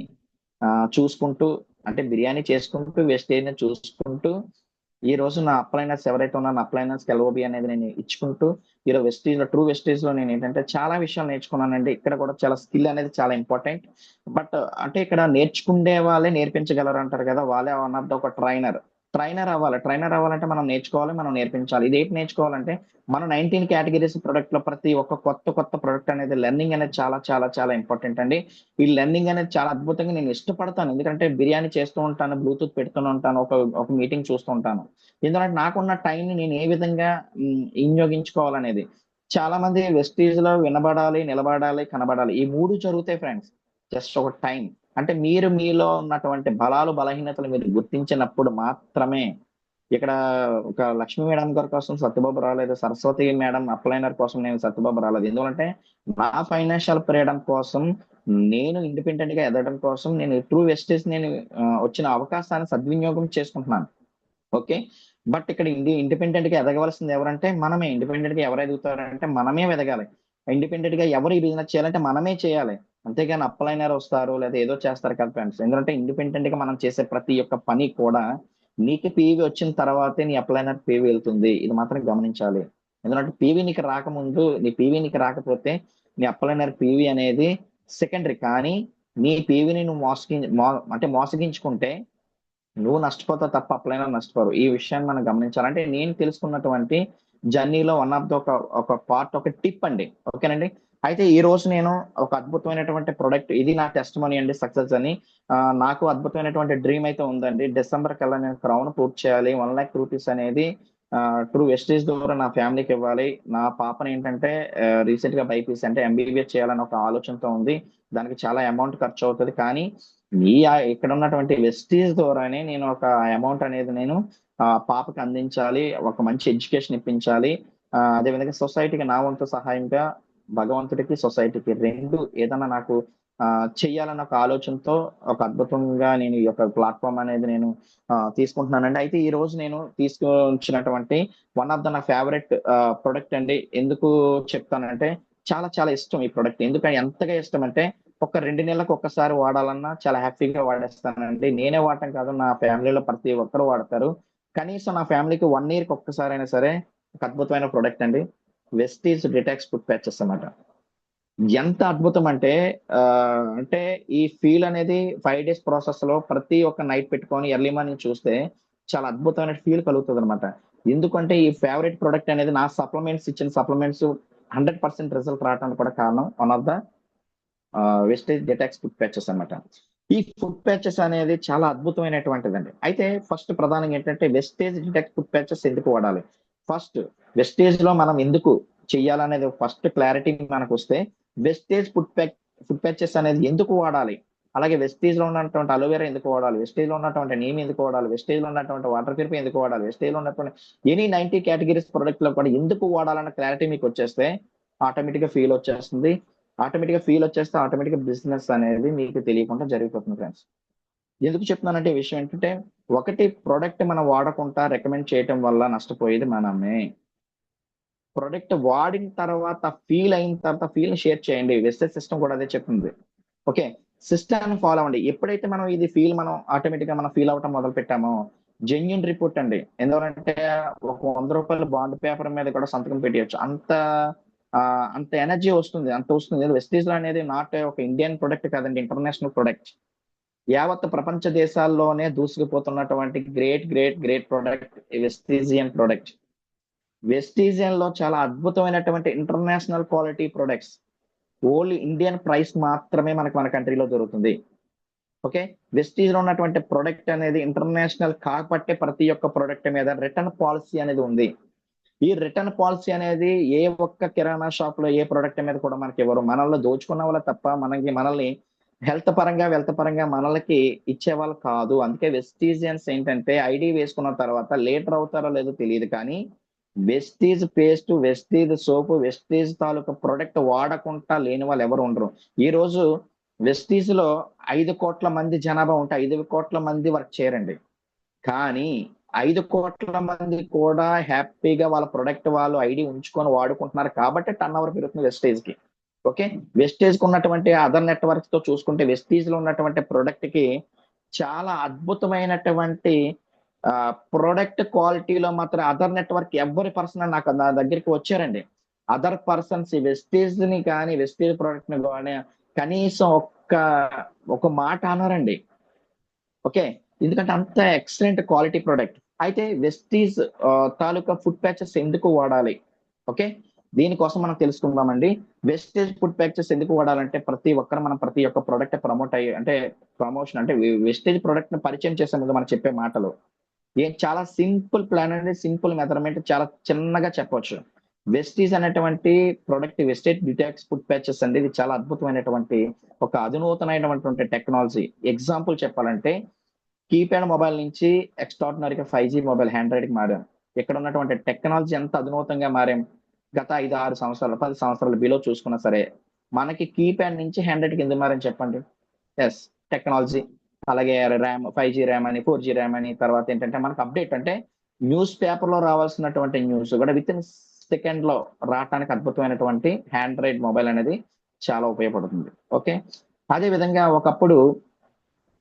చూసుకుంటూ, అంటే బిర్యానీ చేసుకుంటూ వెస్టేజ్ ని చూసుకుంటూ, ఈ రోజు నా అప్లైనర్స్ ఎవరైతే ఉన్నారో నా అప్లైనర్స్ ఎల్ఓబి అనేది నేను ఇచ్చుకుంటూ, ఈరోజు వెస్టేజ్ లో ట్రూ వెస్టేజ్ లో నేను ఏంటంటే చాలా విషయాలు నేర్చుకున్నానండి. ఇక్కడ కూడా చాలా స్కిల్ అనేది చాలా ఇంపార్టెంట్. బట్ అంటే ఇక్కడ నేర్చుకునే వాళ్ళే నేర్పించగలరు అంటారు కదా, వాళ్ళే వన్ ఆఫ్ ద ఒక ట్రైనర్ అవ్వాలంటే మనం నేర్చుకోవాలి, మనం నేర్పించాలి. ఇది ఏంటి నేర్చుకోవాలంటే మనం 19 కేటగిరీస్ ప్రొడక్ట్ లో ప్రతి ఒక్క కొత్త ప్రొడక్ట్ అనేది లెర్నింగ్ అనేది చాలా చాలా చాలా ఇంపార్టెంట్ అండి. ఈ లెర్నింగ్ అనేది చాలా అద్భుతంగా నేను ఇష్టపడతాను. ఎందుకంటే బిర్యానీ చేస్తూ ఉంటాను, బ్లూటూత్ పెడుతూ ఉంటాను, ఒక మీటింగ్ చూస్తూ ఉంటాను. ఎందుకంటే నాకున్న టైం ని నేను ఏ విధంగా వినియోగించుకోవాలనేది. చాలా మంది వెస్టీజ్ లో వినబడాలి, నిలబడాలి, కనబడాలి, ఈ 3 జరుగుతాయి ఫ్రెండ్స్. జస్ట్ ఒక టైం అంటే మీరు మీలో ఉన్నటువంటి బలాలు బలహీనతలు మీరు గుర్తించినప్పుడు మాత్రమే. ఇక్కడ ఒక లక్ష్మీ మేడం గారి కోసం సత్యబాబు రాలేదు, సరస్వతి మేడం అప్లైనర్ కోసం నేను సత్యబాబు రాలేదు. ఎందుకంటే నా ఫైనాన్షియల్ ఫ్రీడమ్ కోసం, నేను ఇండిపెండెంట్ గా ఎదగడం కోసం నేను ట్రూ వెస్టేజ్ నేను వచ్చిన అవకాశాన్ని సద్వినియోగం చేసుకుంటున్నాను. ఓకే, బట్ ఇక్కడ ఇండిపెండెంట్ గా ఎదగవలసింది ఎవరంటే మనమే. ఇండిపెండెంట్ గా ఎవరు ఎదుగుతారంటే మనమే ఎదగాలి. ఇండిపెండెంట్ గా ఎవరు ఈ బిజినెస్ చేయాలంటే మనమే చేయాలి. అంతేగాని అప్లైనర్ వస్తారు లేదా ఏదో చేస్తారు కదా ఫ్రెండ్స్. ఎందుకంటే ఇండిపెండెంట్ గా మనం చేసే ప్రతి ఒక్క పని కూడా నీకు పీవీ వచ్చిన తర్వాతే నీ అప్లైనర్ పీవీ వెళ్తుంది. ఇది మాత్రం గమనించాలి. ఎందుకంటే నీ పీవీ నీకు రాకపోతే నీ అప్లైనర్ పీవీ అనేది సెకండరీ. కానీ నీ పీవీని నువ్వు మోసగించుకుంటే నువ్వు నష్టపోతావు తప్ప అప్లైనర్ నష్టపోరు. ఈ విషయాన్ని మనం గమనించాలంటే నేను తెలుసుకున్నటువంటి జర్నీలో వన్ ఆఫ్ ద ఒక పార్ట్, ఒక టిప్ అండి. ఓకేనండి, అయితే ఈ రోజు నేను ఒక అద్భుతమైనటువంటి ప్రొడక్ట్, ఇది నా టెస్ట్ మనీ అండి సక్సెస్ అని. నాకు అద్భుతమైనటువంటి డ్రీమ్ అయితే ఉందండి. డిసెంబర్ కల్లా నేను క్రౌన్ పూర్తి చేయాలి. 1,00,000 రూపీస్ అనేది ట్రూ వెస్టేజ్ ద్వారా నా ఫ్యామిలీకి ఇవ్వాలి. నా పాపని ఏంటంటే రీసెంట్ గా బైపీసీ అంటే ఎంబీబీఎస్ చేయాలని ఒక ఆలోచనతో ఉంది. దానికి చాలా అమౌంట్ ఖర్చు అవుతుంది. కానీ ఇక్కడ ఉన్నటువంటి వెస్టీజ్ ద్వారానే నేను ఒక అమౌంట్ అనేది నేను పాపకి అందించాలి, ఒక మంచి ఎడ్యుకేషన్ ఇప్పించాలి. అదేవిధంగా సొసైటీకి నా వంతు సహాయంగా భగవంతుడికి, సొసైటీకి రెండు ఏదైనా నాకు చెయ్యాలన్న ఒక ఆలోచనతో ఒక అద్భుతంగా నేను ఈ యొక్క ప్లాట్ఫామ్ అనేది నేను తీసుకుంటున్నానండి. అయితే ఈ రోజు నేను తీసుకొచ్చినటువంటి వన్ ఆఫ్ ద నా ఫేవరెట్ ప్రొడక్ట్ అండి. ఎందుకు చెప్తానంటే చాలా చాలా ఇష్టం ఈ ప్రొడక్ట్. ఎందుకంటే ఎంతగా ఇష్టం అంటే ఒక 2 నెలలకు ఒక్కసారి వాడాలన్నా చాలా హ్యాపీగా వాడేస్తానండి. నేనే వాడటం కాదు, నా ఫ్యామిలీలో ప్రతి ఒక్కరు వాడతారు. కనీసం నా ఫ్యామిలీకి 1 year కి ఒక్కసారి అయినా సరే ఒక అద్భుతమైన ప్రొడక్ట్ అండి, వెస్టీజ్ డిటాక్స్ ఫుట్ ప్యాచెస్ అన్నమాట. ఎంత అద్భుతం అంటే అంటే ఈ ఫీల్ అనేది 5 days ప్రాసెస్ లో ప్రతి ఒక్క నైట్ పెట్టుకొని ఎర్లీ మార్నింగ్ చూస్తే చాలా అద్భుతమైన ఫీల్ కలుగుతుంది అనమాట. ఎందుకంటే ఈ ఫేవరెట్ ప్రొడక్ట్ అనేది నా ఇచ్చిన సప్లిమెంట్స్ 100% రిజల్ట్ రావడానికి కూడా కారణం one of the Vestige detox foot patches అన్నమాట. ఈ ఫుట్ ప్యాచెస్ అనేది చాలా అద్భుతమైనటువంటిదండి. అయితే ఫస్ట్ ప్రధానంగా ఏంటంటే వెస్టేజ్ డిటాక్స్ ఫుట్ ప్యాచెస్ ఎందుకు వాడాలి, ఫస్ట్ వెస్టేజ్ లో మనం ఎందుకు చెయ్యాలనేది ఫస్ట్ క్లారిటీ మనకు వస్తే, వెస్టేజ్ ఫుట్ ప్యాచెస్ అనేది ఎందుకు వాడాలి, అలాగే వెస్టీజ్ లో ఉన్నటువంటి అలోవెరా ఎందుకు వాడాలి, వెస్టీజ్ లో ఉన్నటువంటి నీమ్ ఎందుకు వాడాలి, వెస్టీజ్ లో ఉన్నటువంటి వాటర్ ప్యూరిఫై ఎందుకు వాడాలి, వెస్టీజ్ లో ఉన్నటువంటి ఎనీ 90 కేటగిరీస్ ప్రొడక్ట్ లో కూడా ఎందుకు వాడాలన్న క్లారిటీ మీకు వచ్చేస్తే ఆటోమేటిక్ గా ఫీల్ వచ్చేస్తుంది. ఆటోమేటిక్ గా బిజినెస్ అనేది మీకు తెలియకుండా జరిగిపోతుంది ఫ్రెండ్స్. ఎందుకు చెప్తున్నానంటే ఈ విషయం ఏంటంటే, ఒకటి ప్రొడక్ట్ మనం వాడకుండా రికమెండ్ చేయటం వల్ల నష్టపోయేది మనమే. ప్రొడక్ట్ వాడిన తర్వాత ఫీల్ అయిన తర్వాత ఫీల్ షేర్ చేయండి. వెస్టేజ్ సిస్టమ్ కూడా అదే చెప్తుంది. ఓకే, సిస్టమ్ ఫాలో అవ్వండి. ఎప్పుడైతే మనం ఇది ఫీల్ మనం ఆటోమేటిక్ గా మనం ఫీల్ అవటం మొదలు పెట్టామో, జెన్యున్ రిపోర్ట్ అండి. ఎందుకంటే ఒక 100 రూపాయల బాండ్ పేపర్ మీద కూడా సంతకం పెట్టవచ్చు. అంత ఎనర్జీ వస్తుంది, అంత వస్తుంది. వెస్టీజ్ అనేది నాట్ ఒక ఇండియన్ ప్రొడక్ట్ కాదండి, ఇంటర్నేషనల్ ప్రొడక్ట్. యావత్ ప్రపంచ దేశాల్లోనే దూసుకుపోతున్నటువంటి great great great product Vestigian product. Vestigian లో చాలా అద్భుతమైనటువంటి international quality products only Indian price మాత్రమే మన కంట్రీలో దొరుకుతుంది. ఓకే, వెస్టీజ్ లో ఉన్నటువంటి ప్రొడక్ట్ అనేది ఇంటర్నేషనల్ కాబట్టి ప్రతి ఒక్క ప్రొడక్ట్ మీద రిటర్న్ పాలసీ అనేది ఉంది. ఈ రిటర్న్ పాలసీ అనేది ఏ ఒక్క కిరాణా షాప్ లో ఏ ప్రొడక్ట్ మీద కూడా మనకి ఇవ్వరు. మనల్ని దోచుకున్న వాళ్ళ తప్ప మనల్ని హెల్త్ పరంగా మనల్కి ఇచ్చే వాళ్ళు కాదు. అందుకే వెస్టీజియన్స్ ఏంటంటే ఐడి వేసుకున్న తర్వాత లీటర్ అవుతారో లేదో తెలియదు, కానీ వెస్టీజ్ పేస్ట్, వెస్టీజ్ సోప్, వెస్టీజ్ తాలూకా ప్రొడక్ట్ వాడకుండా లేని వాళ్ళు ఎవరు ఉండరు. ఈ రోజు వెస్టీజ్ లో 5 కోట్ల మంది జనాభా ఉంటే 5 కోట్ల మంది వర్క్ చేయరండి, కానీ 5 కోట్ల మంది కూడా హ్యాపీగా వాళ్ళ ప్రొడక్ట్ వాళ్ళు ఐడి ఉంచుకొని వాడుకుంటున్నారు కాబట్టి టర్న్ ఓవర్ పెరుగుతుంది వెస్టేజ్ కి. ఓకే, వెస్టేజ్ కు ఉన్నటువంటి అదర్ నెట్వర్క్స్ తో చూసుకుంటే వెస్టీజ్ లో ఉన్నటువంటి ప్రొడక్ట్ కి చాలా అద్భుతమైనటువంటి ప్రొడక్ట్ క్వాలిటీలో మాత్రం అదర్ నెట్వర్క్ ఎవరి పర్సన్ నా దగ్గరికి వచ్చారండి. అదర్ పర్సన్స్ వెస్టేజ్ ని కానీ వెస్టేజ్ ప్రొడక్ట్ ని కానీ కనీసం ఒక మాట అన్నారండి. ఓకే, ఎందుకంటే అంత ఎక్సలెంట్ క్వాలిటీ ప్రొడక్ట్. అయితే వెస్టీజ్ తాలూకా ఫుడ్ ప్యాచెస్ ఎందుకు వాడాలి? ఓకే, దీనికోసం మనం తెలుసుకుందామండి. వెస్టేజ్ ఫుడ్ ప్యాచెస్ ఎందుకు వాడాలంటే ప్రతి ఒక్క ప్రొడక్ట్ ప్రమోషన్ అంటే వెస్టేజ్ ప్రొడక్ట్ ని పరిచయం చేసే ముందు మనం చెప్పే మాటలు చాలా సింపుల్ ప్లాన్ అండి, సింపుల్ మెథర్మెంట్, చాలా చిన్నగా చెప్పొచ్చు. వెస్టీజ్ అనేటువంటి product Vestige detox food patches అండి. ఇది చాలా అద్భుతమైనటువంటి ఒక అధునూతనమైనటువంటి టెక్నాలజీ. ఎగ్జాంపుల్ చెప్పాలంటే కీప్యాడ్ మొబైల్ నుంచి ఎక్స్ట్రాడినరీగా 5G మొబైల్ హ్యాండ్రాయిడ్ కి మారాం. ఇక్కడ ఉన్నటువంటి టెక్నాలజీ ఎంత అధునూతంగా మారాం. గత 5-6 సంవత్సరాలు 10 సంవత్సరాల బిలో చూసుకున్నా సరే మనకి కీప్యాడ్ నుంచి హ్యాండ్రాయిడ్ కి ఎందుకు మారని చెప్పండి. Yes, technology. అలాగే ర్యామ్ 5G ర్యామ్ అని 4G ర్యామ్ అని, తర్వాత ఏంటంటే మనకు అప్డేట్ అంటే న్యూస్ పేపర్ లో రావాల్సినటువంటి న్యూస్ కూడా విత్ ఇన్ సెకండ్ లో రావడానికి అద్భుతమైనటువంటి హ్యాండ్రాయిడ్ మొబైల్ అనేది చాలా ఉపయోగపడుతుంది. ఓకే, అదే విధంగా ఒకప్పుడు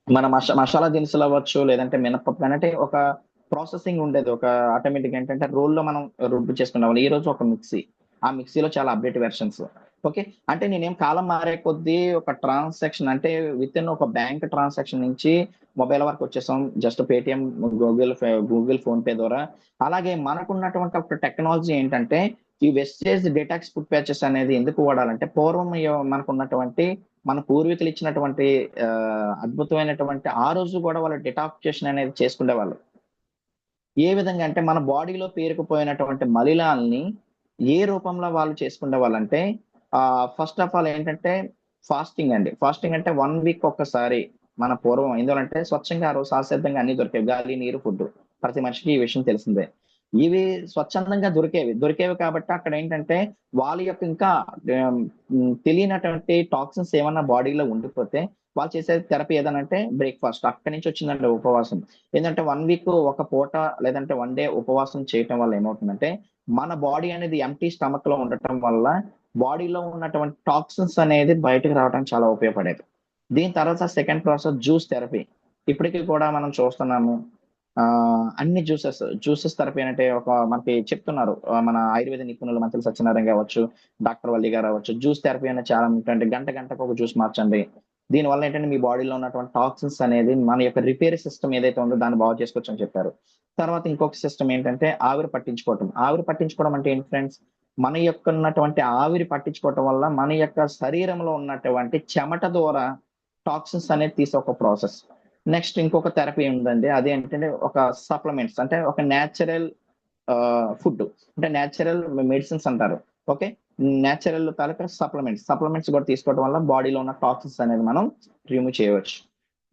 మన మసాలా దినుసులు అవ్వచ్చు, లేదంటే మినపప్పు అంటే ఒక ప్రాసెసింగ్ ఉండేది. ఒక ఆటోమేటిక్ ఏంటంటే రోల్లో మనం రుబ్బు చేసుకున్నాం. ఈ రోజు ఒక మిక్సీ, ఆ మిక్సీలో చాలా అప్డేట్ వెర్షన్స్. ఓకే, అంటే నేనేం కాలం మారే కొద్దీ ఒక ట్రాన్సాక్షన్ అంటే విత్ ఇన్ ఒక బ్యాంక్ ట్రాన్సాక్షన్ నుంచి మొబైల్ వరకు వచ్చేసాం, just Paytm, Google phone pay ద్వారా. అలాగే మనకున్నటువంటి ఒక టెక్నాలజీ ఏంటంటే ఈ వెస్టేజ్ డిటాక్స్ ఫుడ్ ప్యాచెస్ అనేది ఎందుకు వాడాలంటే పూర్వం మనకున్నటువంటి మన పూర్వీకులు ఇచ్చినటువంటి అద్భుతమైనటువంటి ఆ రోజు కూడా వాళ్ళు డిటాక్సేషన్ అనేది చేసుకునే వాళ్ళు. ఏ విధంగా అంటే మన బాడీలో పేరుకుపోయినటువంటి మలినాల్ని ఏ రూపంలో వాళ్ళు చేసుకునే వాళ్ళంటే ఫస్ట్ ఆఫ్ ఆల్ ఏంటంటే ఫాస్టింగ్ అండి. ఫాస్టింగ్ అంటే 1 వీక్ ఒక్కసారి. మన పూర్వం ఎందుకంటే స్వచ్ఛంగా ఆ రోజు సహసిద్ధంగా అన్ని దొరికేవి, గాలి, నీరు, ఫుడ్. ప్రతి మనిషికి ఈ విషయం తెలిసిందే. ఇవి స్వచ్ఛందంగా దొరికేవి కాబట్టి అక్కడ ఏంటంటే వాళ్ళ యొక్క ఇంకా తెలియనటువంటి టాక్సిన్స్ ఏమన్నా బాడీలో ఉండిపోతే వాళ్ళు చేసే థెరపీ ఏదనంటే బ్రేక్ఫాస్ట్. అక్కడి నుంచి వచ్చిందంటే ఉపవాసం. ఏంటంటే 1 వీక్ ఒక పూట లేదంటే 1 డే ఉపవాసం చేయటం వల్ల ఏమవుతుందంటే మన బాడీ అనేది ఎంటీ స్టమక్ లో ఉండటం వల్ల బాడీలో ఉన్నటువంటి టాక్సిన్స్ అనేది బయటకు రావడానికి చాలా ఉపయోగపడేది. దీని తర్వాత సెకండ్ ప్రాసెస్ జ్యూస్ థెరపీ. ఇప్పటికీ కూడా మనం చూస్తున్నాము అన్ని జ్యూసెస్ థెరపీ అంటే మనకి చెప్తున్నారు మన ఆయుర్వేద నిపుణులు మంత్రులు సత్యనారాయణ కావచ్చు, డాక్టర్ వల్లి గారు అవ్వచ్చు. జ్యూస్ థెరపీ అనేది చాలా ఏంటంటే గంటకు ఒక జ్యూస్ మార్చండి. దీని వల్ల ఏంటంటే మీ బాడీలో ఉన్నటువంటి టాక్సిన్స్ అనేది మన యొక్క రిపేర్ సిస్టమ్ ఏదైతే ఉందో దాన్ని బాగు చేసుకోవచ్చు అని చెప్పారు. తర్వాత ఇంకొక సిస్టమ్ ఏంటంటే ఆవిరి పట్టించుకోవటం. ఆవిరి పట్టించుకోవడం అంటే ఏంటి ఫ్రెండ్స్? మన యొక్క ఉన్నటువంటి ఆవిరి పట్టించుకోవటం వల్ల మన యొక్క శరీరంలో ఉన్నటువంటి చెమట ద్వారా టాక్సిన్స్ అనేది తీసే ఒక ప్రాసెస్. నెక్స్ట్ ఇంకొక థెరపీ ఉందండి, అదేంటంటే ఒక సప్లిమెంట్స్ అంటే ఒక న్యాచురల్ ఫుడ్ అంటే న్యాచురల్ మెడిసిన్స్ అంటారు. ఓకే, నేచురల్ తాలూకా సప్లిమెంట్స్ కూడా తీసుకోవడం వల్ల బాడీలో ఉన్న టాక్సిన్స్ అనేది మనం రిమూవ్ చేయవచ్చు.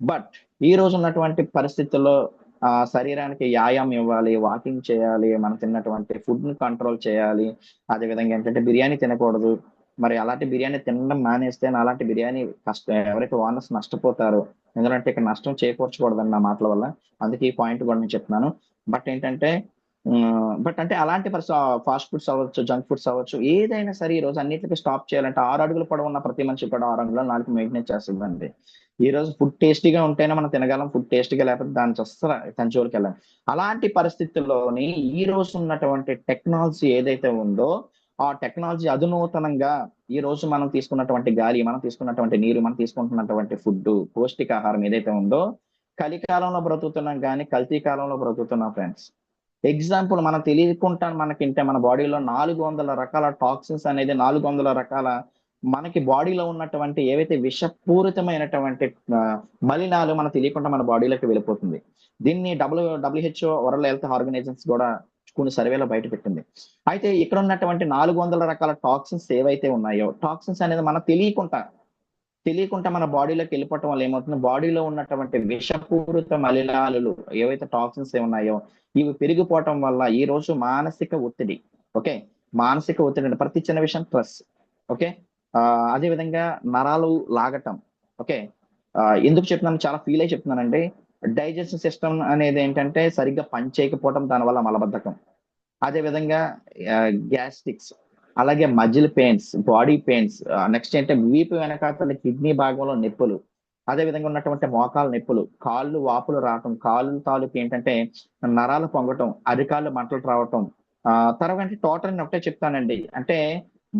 బట్ ఈ రోజు ఉన్నటువంటి పరిస్థితుల్లో శరీరానికి వ్యాయామం ఇవ్వాలి, వాకింగ్ చేయాలి, మనం తిన్నటువంటి ఫుడ్ ని కంట్రోల్ చేయాలి. అదేవిధంగా ఏంటంటే బిర్యానీ తినకూడదు. మరి అలాంటి బిర్యానీ తినడం మానేస్తే అలాంటి బిర్యానీ ఎవరైతే ఓనర్స్ నష్టపోతారో, ఎందుకంటే ఇక్కడ నష్టం చేకూర్చకూడదు నా మాటల వల్ల. అందుకే ఈ పాయింట్ కూడా నేను చెప్తున్నాను. బట్ ఏంటంటే అంటే అలాంటి ఫాస్ట్ ఫుడ్స్ అవ్వచ్చు, జంక్ ఫుడ్స్ అవ్వచ్చు, ఏదైనా సరే ఈ రోజు అన్నిటికీ స్టాప్ చేయాలంటే 6 అడుగులు పొడవు ఉన్న ప్రతి మనిషి కూడా 6 అంగుళాల నాలుక మెయింటైన్ చేస్తుందండి. ఈ రోజు ఫుడ్ టేస్టీగా ఉంటేనే మనం తినగలం, ఫుడ్ టేస్టీగా లేకపోతే దాని అస్సలు దాని జోలికి వెళ్ళాం. అలాంటి పరిస్థితుల్లోని ఈ రోజు ఉన్నటువంటి టెక్నాలజీ ఏదైతే ఉందో ఆ టెక్నాలజీ అధునూతనంగా ఈ రోజు మనం తీసుకున్నటువంటి గాలి, మనం తీసుకున్నటువంటి నీరు, మనం తీసుకుంటున్నటువంటి ఫుడ్, పౌష్టికాహారం ఏదైతే ఉందో కలికాలంలో బ్రతుకుతున్నాం కానీ కల్తీ కాలంలో బ్రతుకుతున్నాం ఫ్రెండ్స్. ఎగ్జాంపుల్ మనం తెలియకుండా మనకింటే మన బాడీలో 400 రకాల టాక్సిన్స్ అనేది 400 రకాల మనకి బాడీలో ఉన్నటువంటి ఏవైతే విషపూరితమైనటువంటి మలినాలు మనకు తెలియకుండా మన బాడీలోకి వెళ్ళిపోతుంది. దీన్ని WHO వరల్డ్ హెల్త్ ఆర్గనైజేషన్స్ కూడా కొన్ని సర్వేలో బయట పెట్టింది. అయితే ఇక్కడ ఉన్నటువంటి 400 రకాల టాక్సిన్స్ ఏవైతే ఉన్నాయో, టాక్సిన్స్ అనేది మనకు తెలియకుండా మన బాడీలోకి వెళ్ళిపోవటం వల్ల ఏమవుతుంది, బాడీలో ఉన్నటువంటి విషపూరిత మలినాలు ఏవైతే టాక్సిన్స్ ఉన్నాయో ఇవి పెరిగిపోవటం వల్ల ఈ రోజు మానసిక ఒత్తిడి, ఓకే, మానసిక ఒత్తిడి అంటే ప్రతి చిన్న విషయం స్ట్రెస్, ఓకే, అదే విధంగా నరాలు లాగటం, ఓకే. ఎందుకు చెప్తున్నాను, చాలా ఫీల్ అయి చెప్తున్నానండి. డైజెషన్ సిస్టమ్ అనేది ఏంటంటే సరిగ్గా పని చేయకపోవటం, దానివల్ల మలబద్ధకం, అదే విధంగా గ్యాస్ట్రిక్స్, అలాగే muscle pains, body pains, next ఏంటంటే వీపు వెనకాతల కిడ్నీ భాగంలో నొప్పులు, అదే విధంగా ఉన్నటువంటి మోకాల నొప్పులు, కాళ్ళు వాపులు రావటం, కాళ్ళు తాలూకు ఏంటంటే నరాలు పొంగటం, అరికాళ్ళు మంటలు రావటం. తర్వాత టోటల్ నేను ఒకటే చెప్తానండి, అంటే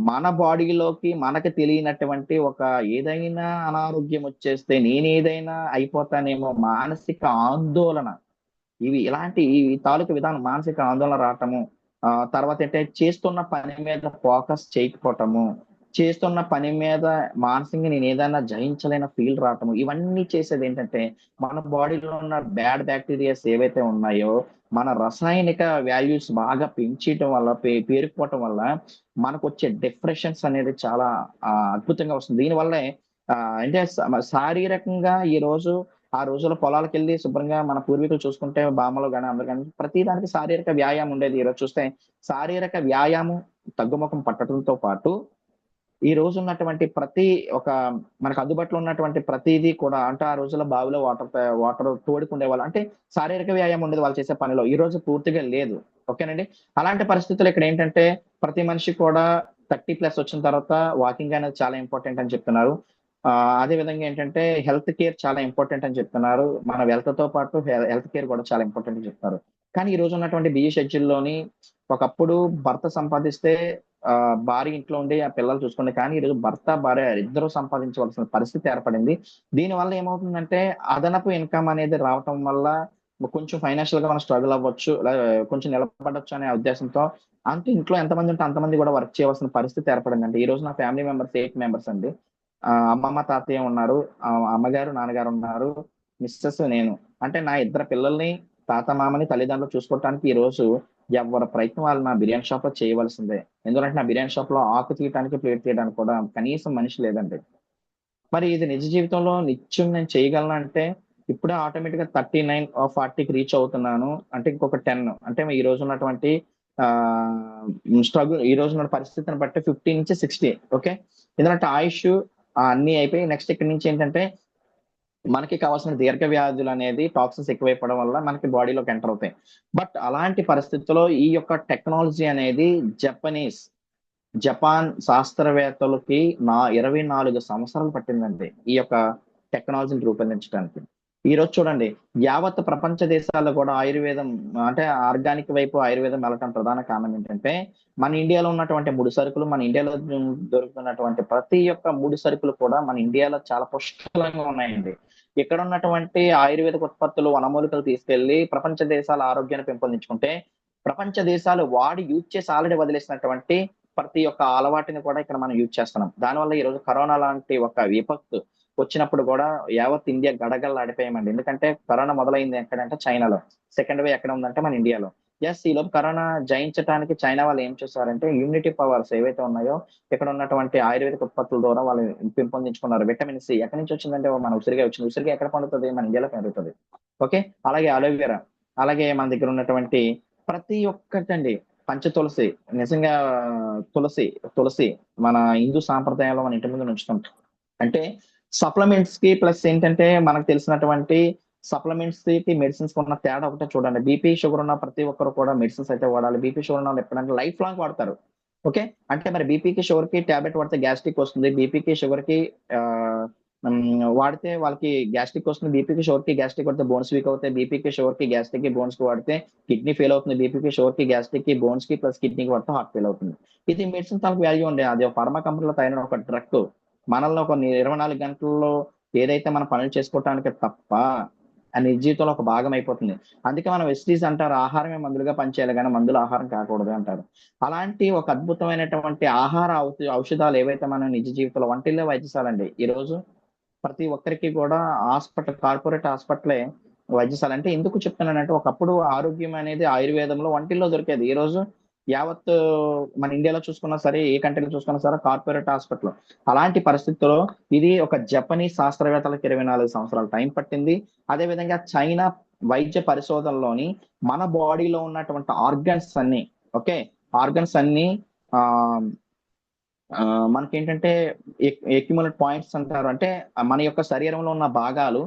మన బాడీలోకి మనకు తెలియనటువంటి ఒక ఏదైనా అనారోగ్యం వచ్చేస్తే నేనేదైనా అయిపోతానేమో మానసిక ఆందోళన, ఇలాంటి ఈ తాలూకు విధానం మానసిక ఆందోళన రావటము, తర్వాత ఏంటంటే చేస్తున్న పని మీద ఫోకస్ చేయకపోవటము, చేస్తున్న పని మీద మానసికంగా నేను ఏదైనా జయించలేని ఫీల్ రావటము, ఇవన్నీ చేసేది ఏంటంటే మన బాడీలో ఉన్న బ్యాడ్ బ్యాక్టీరియాస్ ఏవైతే ఉన్నాయో మన రసాయనిక వాల్యూస్ బాగా పెంచడం వల్ల పేరుకుపోవటం వల్ల మనకు వచ్చే డిప్రెషన్స్ అనేది చాలా అద్భుతంగా వస్తుంది. దీనివల్లే అంటే శారీరకంగా ఈ రోజు ఆ రోజుల్లో పొలాలకు వెళ్ళి శుభ్రంగా మన పూర్వీకులు చూసుకుంటే బామ్మలు కానీ అందరు కానీ ప్రతి దానికి శారీరక వ్యాయామం ఉండేది. ఈరోజు చూస్తే శారీరక వ్యాయామం తగ్గుముఖం పట్టడంతో పాటు ఈ రోజు ఉన్నటువంటి ప్రతి మనకు అందుబాటులో ఉన్నటువంటి ప్రతిదీ కూడా, అంటే ఆ రోజుల్లో బావిలో వాటర్ తోడుకుండే వాళ్ళు, అంటే శారీరక వ్యాయామం ఉండేది వాళ్ళు చేసే పనిలో, ఈ రోజు పూర్తిగా లేదు. ఓకేనండి. అలాంటి పరిస్థితులు ఇక్కడ ఏంటంటే ప్రతి మనిషి కూడా 30+ వచ్చిన తర్వాత వాకింగ్ అనేది చాలా ఇంపార్టెంట్ అని చెప్తున్నారు. అదే విధంగా ఏంటంటే హెల్త్ కేర్ చాలా ఇంపార్టెంట్ అని చెప్తున్నారు. మన వెల్త్ తో పాటు హెల్త్ కేర్ కూడా చాలా ఇంపార్టెంట్ అని చెప్తున్నారు. కానీ ఈ రోజు ఉన్నటువంటి బిజీ షెడ్యూల్లోని ఒకప్పుడు భర్త సంపాదిస్తే భార్య ఇంట్లో ఉండి ఆ పిల్లలు చూసుకోండి, కానీ ఈరోజు భర్త భార్య ఇద్దరు సంపాదించవలసిన పరిస్థితి ఏర్పడింది. దీనివల్ల ఏమవుతుందంటే అదనపు ఇన్కమ్ అనేది రావటం వల్ల కొంచెం ఫైనాన్షియల్ గా మనం స్ట్రగుల్ అవ్వచ్చు, కొంచెం నిలబడొచ్చు అనే ఉద్దేశంతో అంటే ఇంట్లో ఎంతమంది ఉంటే అంతమంది కూడా వర్క్ చేయవలసిన పరిస్థితి ఏర్పడిందండి. ఈ రోజు నా ఫ్యామిలీ మెంబర్స్ 8 మెంబర్స్ అండి. అమ్మమ్మ తాతయ్య ఉన్నారు, అమ్మగారు నాన్నగారు ఉన్నారు, మిస్సెస్ నేను, అంటే నా ఇద్దరు పిల్లల్ని తాత మామని తల్లిదండ్రులు చూసుకోవటానికి ఈ రోజు ఎవరి ప్రయత్నం వాళ్ళు నా బిర్యానీ షాప్ లో చేయవలసిందే. ఎందుకంటే నా బిర్యానీ షాప్ లో ఆకు తీయడానికి ప్లేట్ తీయడానికి కూడా కనీసం మనిషి లేదండి. మరి ఇది నిజ జీవితంలో నిత్యం నేను చేయగలను అంటే ఇప్పుడే ఆటోమేటిక్ గా 39 40కి రీచ్ అవుతున్నాను అంటే ఇంకొక 10, అంటే ఈ రోజు ఉన్నటువంటి స్ట్రగుల్, ఈ రోజు ఉన్న పరిస్థితిని బట్టి 50 నుంచి 60, ఓకే. ఎందుకంటే ఆయుష్ అన్ని అయిపోయి నెక్స్ట్ ఇక్కడ నుంచి ఏంటంటే మనకి కావాల్సిన దీర్ఘ వ్యాధులు అనేది టాక్సిన్స్ ఎక్కువైపోవడం వల్ల మనకి బాడీలోకి ఎంటర్ అవుతాయి. బట్ అలాంటి పరిస్థితుల్లో ఈ యొక్క టెక్నాలజీ అనేది జపాన్ శాస్త్రవేత్తలకి 24 సంవత్సరాలు పట్టిందండి ఈ యొక్క టెక్నాలజీని రూపొందించడానికి. ఈ రోజు చూడండి, యావత్ ప్రపంచ దేశాల్లో కూడా ఆయుర్వేదం అంటే ఆర్గానిక్ వైపు ఆయుర్వేదం వెళ్ళటం ప్రధాన కారణం ఏంటంటే మన ఇండియాలో ఉన్నటువంటి ముడి సరుకులు, మన ఇండియాలో దొరుకుతున్నటువంటి ప్రతి ఒక్క ముడి సరుకులు కూడా మన ఇండియాలో చాలా పుష్కలంగా ఉన్నాయండి. ఇక్కడ ఉన్నటువంటి ఆయుర్వేదిక ఉత్పత్తులు, వనమూలికలు తీసుకెళ్లి ప్రపంచ దేశాల ఆరోగ్యాన్ని పెంపొందించుకుంటే ప్రపంచ దేశాలు వాడి యూజ్ చేసి ఆల్రెడీ వదిలేసినటువంటి ప్రతి ఒక్క అలవాటుని కూడా ఇక్కడ మనం యూజ్ చేస్తున్నాం. దానివల్ల ఈ రోజు కరోనా లాంటి ఒక విపత్తు వచ్చినప్పుడు కూడా యావత్ ఇండియా గడగడలాడిపోయామండి. ఎందుకంటే కరోనా మొదలైంది ఎక్కడంటే చైనాలో, సెకండ్ వేవ్ ఎక్కడ ఉందంటే మన ఇండియాలో. ఎస్, ఈ లోపు కరోనా జయించడానికి చైనా వాళ్ళు ఏం చేశారంటే ఇమ్యూనిటీ పవర్స్ ఏవైతే ఉన్నాయో ఇక్కడ ఉన్నటువంటి ఆయుర్వేదిక ఉత్పత్తుల ద్వారా వాళ్ళు పెంపొందించుకున్నారు. విటమిన్ సి ఎక్కడి నుంచి వచ్చిందంటే మన ఉసిరిగా వచ్చింది. ఉసిరిగా ఎక్కడ పండుతుంది? మన ఇండియాలో పెరుగుతుంది. ఓకే, అలాగే అలోవెరా, అలాగే మన దగ్గర ఉన్నటువంటి ప్రతి ఒక్కటండి, పంచ తులసి, నిజంగా తులసి తులసి మన హిందూ సాంప్రదాయంలో మన ఇంటి ముందు ఉంచుతాం. అంటే సప్లిమెంట్స్ కి ప్లస్ ఏంటంటే మనకు తెలిసినటువంటి సప్లిమెంట్స్ కి మెడిసిన్స్ ఉన్న తేడా ఒకటే చూడండి. బీపీ షుగర్ ఉన్న ప్రతి ఒక్కరు కూడా మెడిసిన్స్ అయితే వాడాలి. బీపీ షుగర్ ఉన్న వాళ్ళు ఎప్పుడంటే లైఫ్ లాంగ్ వాడతారు. ఓకే, అంటే మరి బీపీకి షుగర్ కి టాబ్లెట్ వాడితే గ్యాస్ట్రిక్ వస్తుంది, బీపీకి షుగర్ కి వాడితే వాళ్ళకి గ్యాస్ట్రిక్ వస్తుంది, బీపీకి షుగర్ కి గ్యాస్ట్రిక్ వాడితే బోన్స్ వీక్ అవుతాయి, బీపీకి షుగర్ కి గ్యాస్ట్రిక్ కి బోన్స్ కి వాడితే కిడ్నీ ఫెయిల్ అవుతుంది, బీపీకి షుగర్ కి గ్యాస్ట్రిక్ కి బోన్స్ కి ప్లస్ కిడ్నీకి వాడితే హార్ట్ ఫెయిల్ అవుతుంది. ఇది మెడిసిన్ తనకు వాల్యూ ఉండే, అది ఫార్మా కంపెనీలో తయారైన ఒక డ్రగ్ మనల్ని ఒక 24 గంటల్లో ఏదైతే మనం పనులు చేసుకోవటానికి తప్ప ఆ నిజ జీవితంలో ఒక భాగం అయిపోతుంది. అందుకే మనం వెస్టీస్ అంటారు, ఆహారమే మందులుగా పనిచేయాలి కానీ మందులు ఆహారం కాకూడదు అంటారు. అలాంటి ఒక అద్భుతమైనటువంటి ఆహార ఔషధాలు ఏవైతే మనం నిజ జీవితంలో వంటిల్లో వైద్యశాలండి ఈ రోజు ప్రతి ఒక్కరికి కూడా హాస్పిటల్, కార్పొరేట్ హాస్పిటలే వైద్యశాల. అంటే ఎందుకు చెప్తున్నానంటే ఒకప్పుడు ఆరోగ్యం అనేది ఆయుర్వేదంలో వంటిల్లో దొరికేది. ఈ రోజు యావత్ మన ఇండియాలో చూసుకున్నా సరే, ఏ కంట్రీలో చూసుకున్నా సరే కార్పొరేట్ హాస్పిటల్. అలాంటి పరిస్థితుల్లో ఇది ఒక జపనీస్ శాస్త్రవేత్తలకు 24 సంవత్సరాల టైం పట్టింది. అదే విధంగా చైనా వైద్య పరిశోధనలోని మన బాడీలో ఉన్నటువంటి ఆర్గన్స్ అన్ని, ఓకే, ఆర్గన్స్ అన్ని ఆ మనకేంటంటే ఎక్యుములేట్ పాయింట్స్ అంటారు. అంటే మన యొక్క శరీరంలో ఉన్న భాగాలు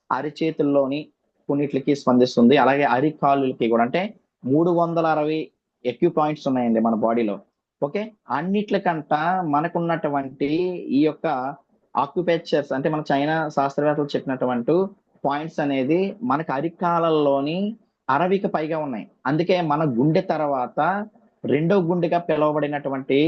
అరిచేతుల్లోని కొన్నిట్లకి స్పందిస్తుంది, అలాగే అరికాళ్ళకి కూడా. అంటే 360 ఎక్యూ పాయింట్స్ ఉన్నాయండి మన బాడీలో. ఓకే, అన్నిట్లకంట మనకున్నటువంటి ఈ యొక్క ఆక్యుపేచర్స్ అంటే మన చైనా శాస్త్రవేత్తలు చెప్పినటువంటి పాయింట్స్ అనేది మనకు అరికాలలోని 60కి పైగా ఉన్నాయి. అందుకే మన గుండె తర్వాత రెండో గుండెగా పిలువబడినటువంటి